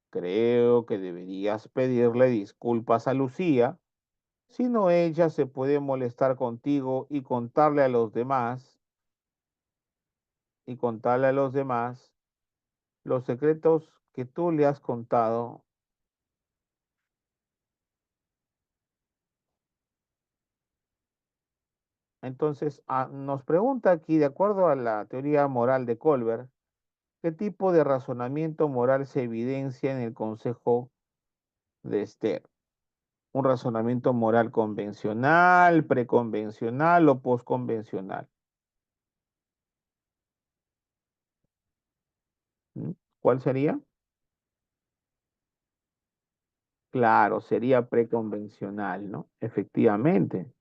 creo que deberías pedirle disculpas a Lucía, si no ella se puede molestar contigo y contarle a los demás los secretos que tú le has contado. Entonces, nos pregunta aquí, de acuerdo a la teoría moral de Colbert, ¿qué tipo de razonamiento moral se evidencia en el consejo de Esther? ¿Un razonamiento moral convencional, preconvencional o posconvencional? ¿Mm? ¿Cuál sería? Claro, sería preconvencional, ¿no? Efectivamente,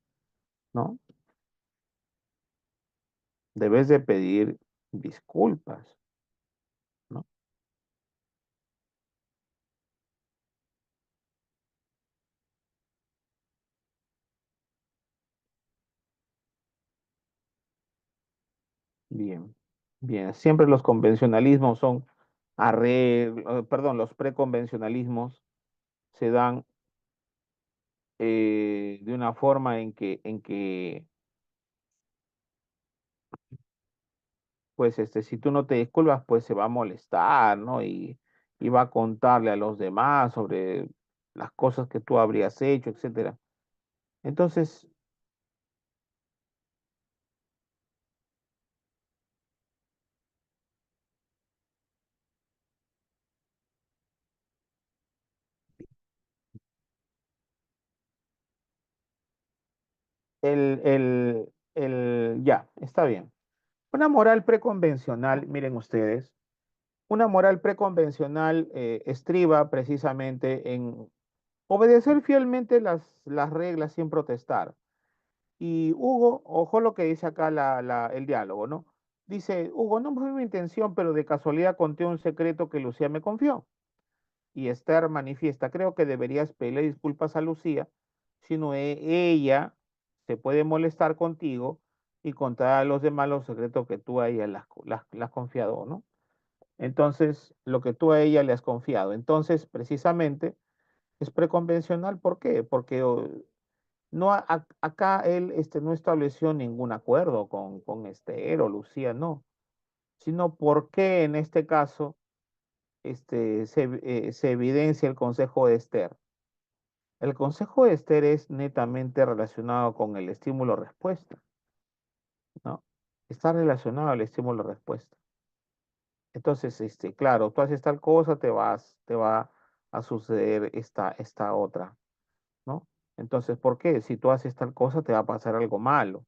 ¿no? Debes de pedir disculpas, ¿no? Bien, bien. Siempre los convencionalismos son perdón, los preconvencionalismos se dan de una forma pues, si tú no te disculpas, pues se va a molestar, ¿no? Y va a contarle a los demás sobre las cosas que tú habrías hecho, etcétera. Entonces, ya, está bien. Una moral preconvencional, miren ustedes, una moral preconvencional estriba precisamente en obedecer fielmente las reglas sin protestar. Y Hugo, ojo lo que dice acá el diálogo, ¿no? Dice, Hugo, no fue mi intención, pero de casualidad conté un secreto que Lucía me confió. Y Esther manifiesta, creo que deberías pedirle disculpas a Lucía, si no ella se puede molestar contigo y contar a los demás los secretos que tú a ella le has confiado, ¿no? Entonces, lo que tú a ella le has confiado. Entonces, precisamente, es preconvencional. ¿Por qué? Porque no, acá él no estableció ningún acuerdo con Esther o Lucía, no, sino porque en este caso se evidencia el consejo de Esther. El consejo de Esther es netamente relacionado con el estímulo-respuesta, ¿no? Está relacionado al estímulo-respuesta. Entonces, claro, tú haces tal cosa, te va a suceder esta otra, ¿no? Entonces, ¿por qué? Si tú haces tal cosa, te va a pasar algo malo,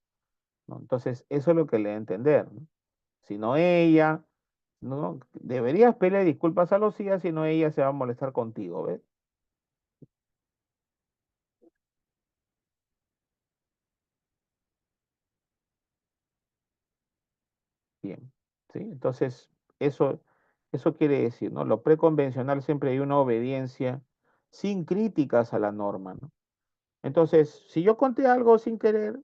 ¿no? Entonces, eso es lo que le da a entender, ¿no? Si no ella, no, deberías pedirle disculpas a Lucía, si no ella se va a molestar contigo, ¿ves? Bien, ¿sí? Entonces, eso, eso quiere decir, ¿no? Lo preconvencional siempre hay una obediencia sin críticas a la norma, ¿no? Entonces, si yo conté algo sin querer,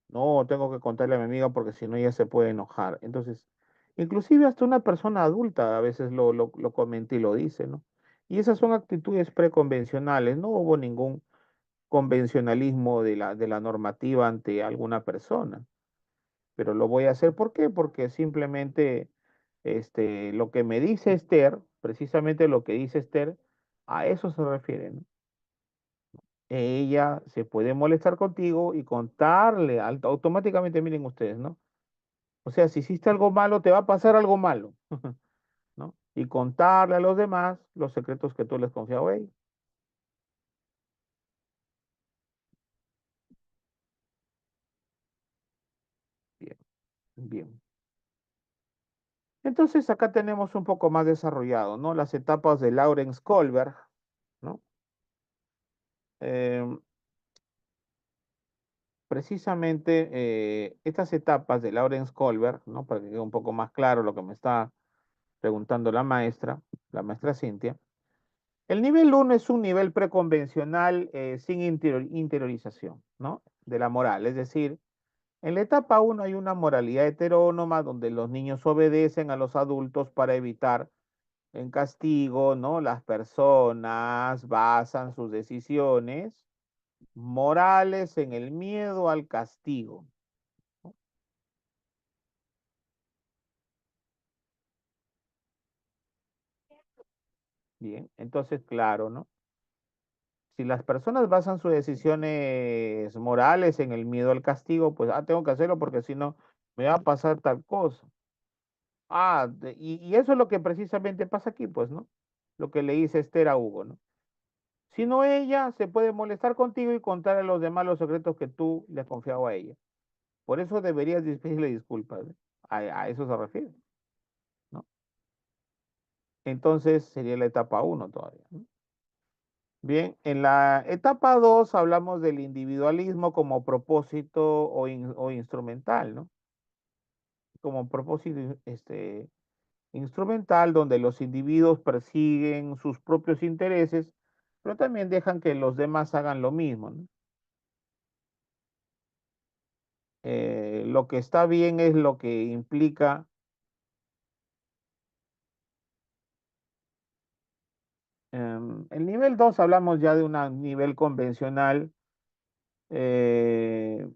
no, tengo que contarle a mi amiga porque si no ella se puede enojar. Entonces, inclusive hasta una persona adulta a veces lo comenta y lo dice, ¿no? Y esas son actitudes preconvencionales, no hubo ningún convencionalismo de la normativa ante alguna persona, pero lo voy a hacer, ¿por qué? Porque simplemente lo que me dice Esther, precisamente lo que dice Esther, a eso se refiere, ¿no? Ella se puede molestar contigo y contarle automáticamente, miren ustedes, ¿no? O sea, si hiciste algo malo, te va a pasar algo malo, ¿no? Y contarle a los demás los secretos que tú les confiado a ellos. Bien, bien. Entonces acá tenemos un poco más desarrollado, ¿no? Las etapas de Lawrence Kohlberg, ¿no? Em, precisamente estas etapas de Lawrence Kohlberg, ¿no? Para que quede un poco más claro lo que me está preguntando la maestra Cintia. El nivel uno es un nivel preconvencional sin interiorización, ¿no? De la moral, es decir, en la etapa uno hay una moralidad heterónoma donde los niños obedecen a los adultos para evitar en castigo, ¿no? Las personas basan sus decisiones morales en el miedo al castigo. Bien, entonces, claro, ¿no? Si las personas basan sus decisiones morales en el miedo al castigo, pues, tengo que hacerlo porque si no, me va a pasar tal cosa. Y eso es lo que precisamente pasa aquí, pues, ¿no? Lo que le dice Esther a Hugo, ¿no? Si no, ella se puede molestar contigo y contar a los demás los secretos que tú le has confiado a ella. Por eso deberías pedirle disculpas, ¿eh? A eso se refiere, ¿no? Entonces sería la etapa uno todavía, ¿no? Bien, en la etapa 2 hablamos del individualismo como propósito o instrumental, ¿no? Como propósito instrumental donde los individuos persiguen sus propios intereses, pero también dejan que los demás hagan lo mismo, ¿no? Lo que está bien es lo que implica, el nivel 2 hablamos ya de un nivel convencional eh,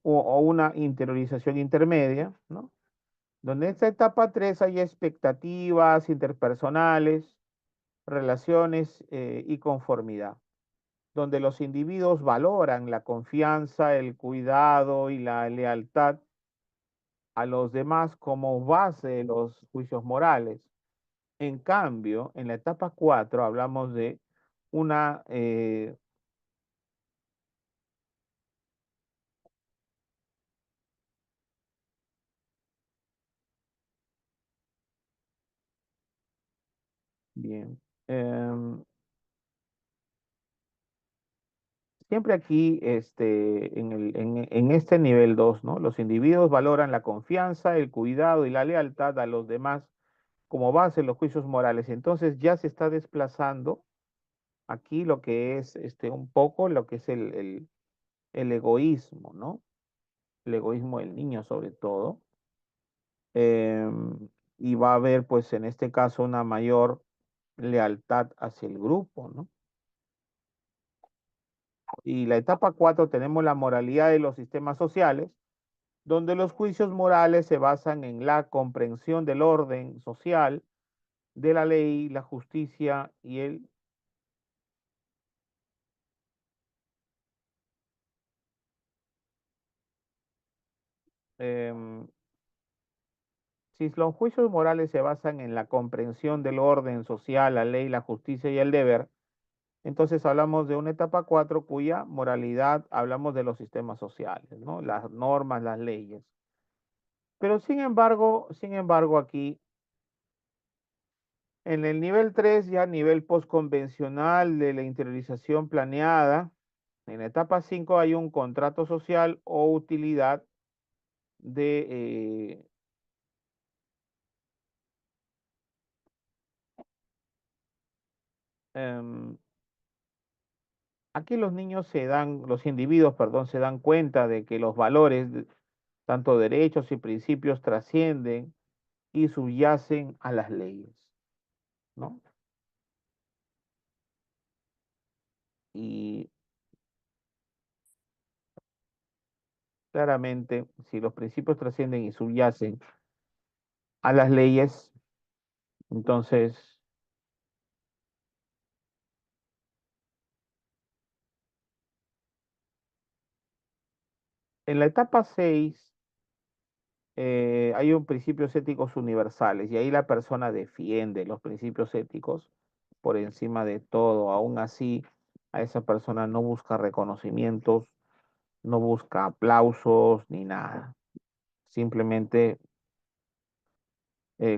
o una interiorización intermedia, ¿no? Donde en esta etapa 3 hay expectativas interpersonales, relaciones y conformidad, donde los individuos valoran la confianza, el cuidado y la lealtad a los demás como base de los juicios morales. En cambio, en la etapa 4 hablamos de una, bien, em, siempre aquí, en este nivel 2, ¿no? Los individuos valoran la confianza, el cuidado y la lealtad a los demás como base en los juicios morales. Entonces ya se está desplazando aquí lo que es un poco lo que es el egoísmo, ¿no? El egoísmo del niño sobre todo. Y va a haber, pues en este caso, una mayor lealtad hacia el grupo, ¿no? Y la etapa 4 tenemos la moralidad de los sistemas sociales, donde los juicios morales se basan en la comprensión del orden social, de la ley, la justicia y el... em, si los juicios morales se basan en la comprensión del orden social, la ley, la justicia y el deber, entonces hablamos de una etapa 4 cuya moralidad hablamos de los sistemas sociales, ¿no? Las normas, las leyes. Pero sin embargo, aquí en el nivel 3 ya nivel postconvencional de la interiorización planeada, en la etapa 5 hay un contrato social o utilidad de, em, aquí los individuos, perdón, se dan cuenta de que los valores, tanto derechos y principios, trascienden y subyacen a las leyes, ¿no? Y claramente, si los principios trascienden y subyacen a las leyes, entonces, en la etapa 6 hay un principios éticos universales y ahí la persona defiende los principios éticos por encima de todo. Aún así, a esa persona no busca reconocimientos, no busca aplausos ni nada. Simplemente,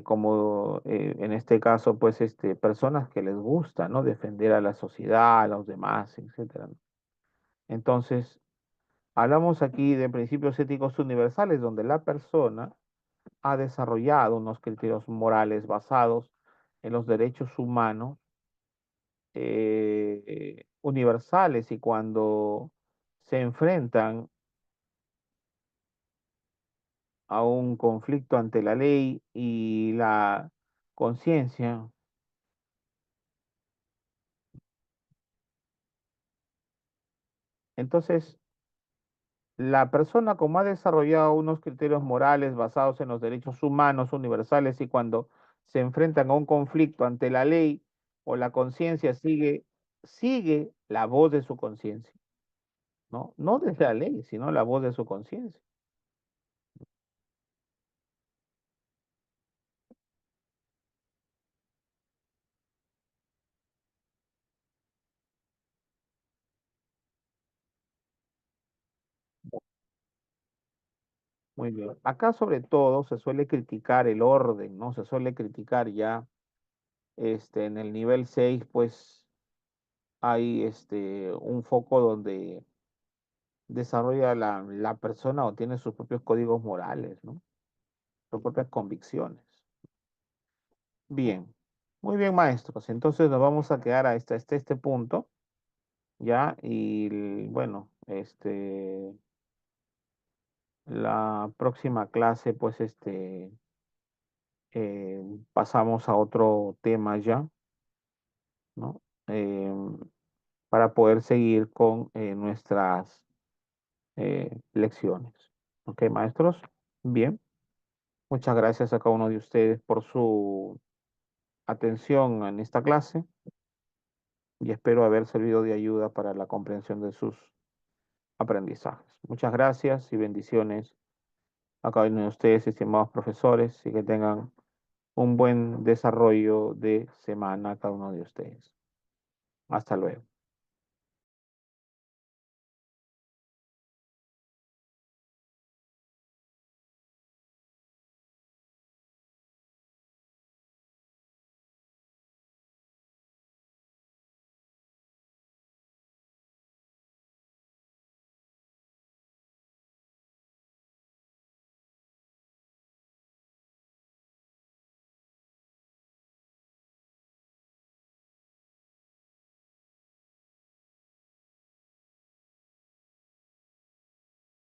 como en este caso, pues, personas que les gusta, ¿no? Defender a la sociedad, a los demás, etcétera, ¿no? Entonces, hablamos aquí de principios éticos universales donde la persona ha desarrollado unos criterios morales basados en los derechos humanos universales y cuando se enfrentan a un conflicto ante la ley y la conciencia, entonces la persona como ha desarrollado unos criterios morales basados en los derechos humanos universales y cuando se enfrentan a un conflicto ante la ley o la conciencia sigue la voz de su conciencia, ¿no? No desde la ley, sino la voz de su conciencia. Muy bien. Acá sobre todo se suele criticar el orden, ¿no? Se suele criticar ya, en el nivel 6 pues hay un foco donde desarrolla la persona o tiene sus propios códigos morales, ¿no? Sus propias convicciones. Bien, muy bien, maestros. Entonces nos vamos a quedar este punto, ¿ya? Y bueno, la próxima clase, pues, pasamos a otro tema ya, ¿no? Para poder seguir con nuestras lecciones. ¿Ok, maestros? Bien, muchas gracias a cada uno de ustedes por su atención en esta clase y espero haber servido de ayuda para la comprensión de sus aprendizajes. Muchas gracias y bendiciones a cada uno de ustedes, estimados profesores, y que tengan un buen desarrollo de semana cada uno de ustedes. Hasta luego.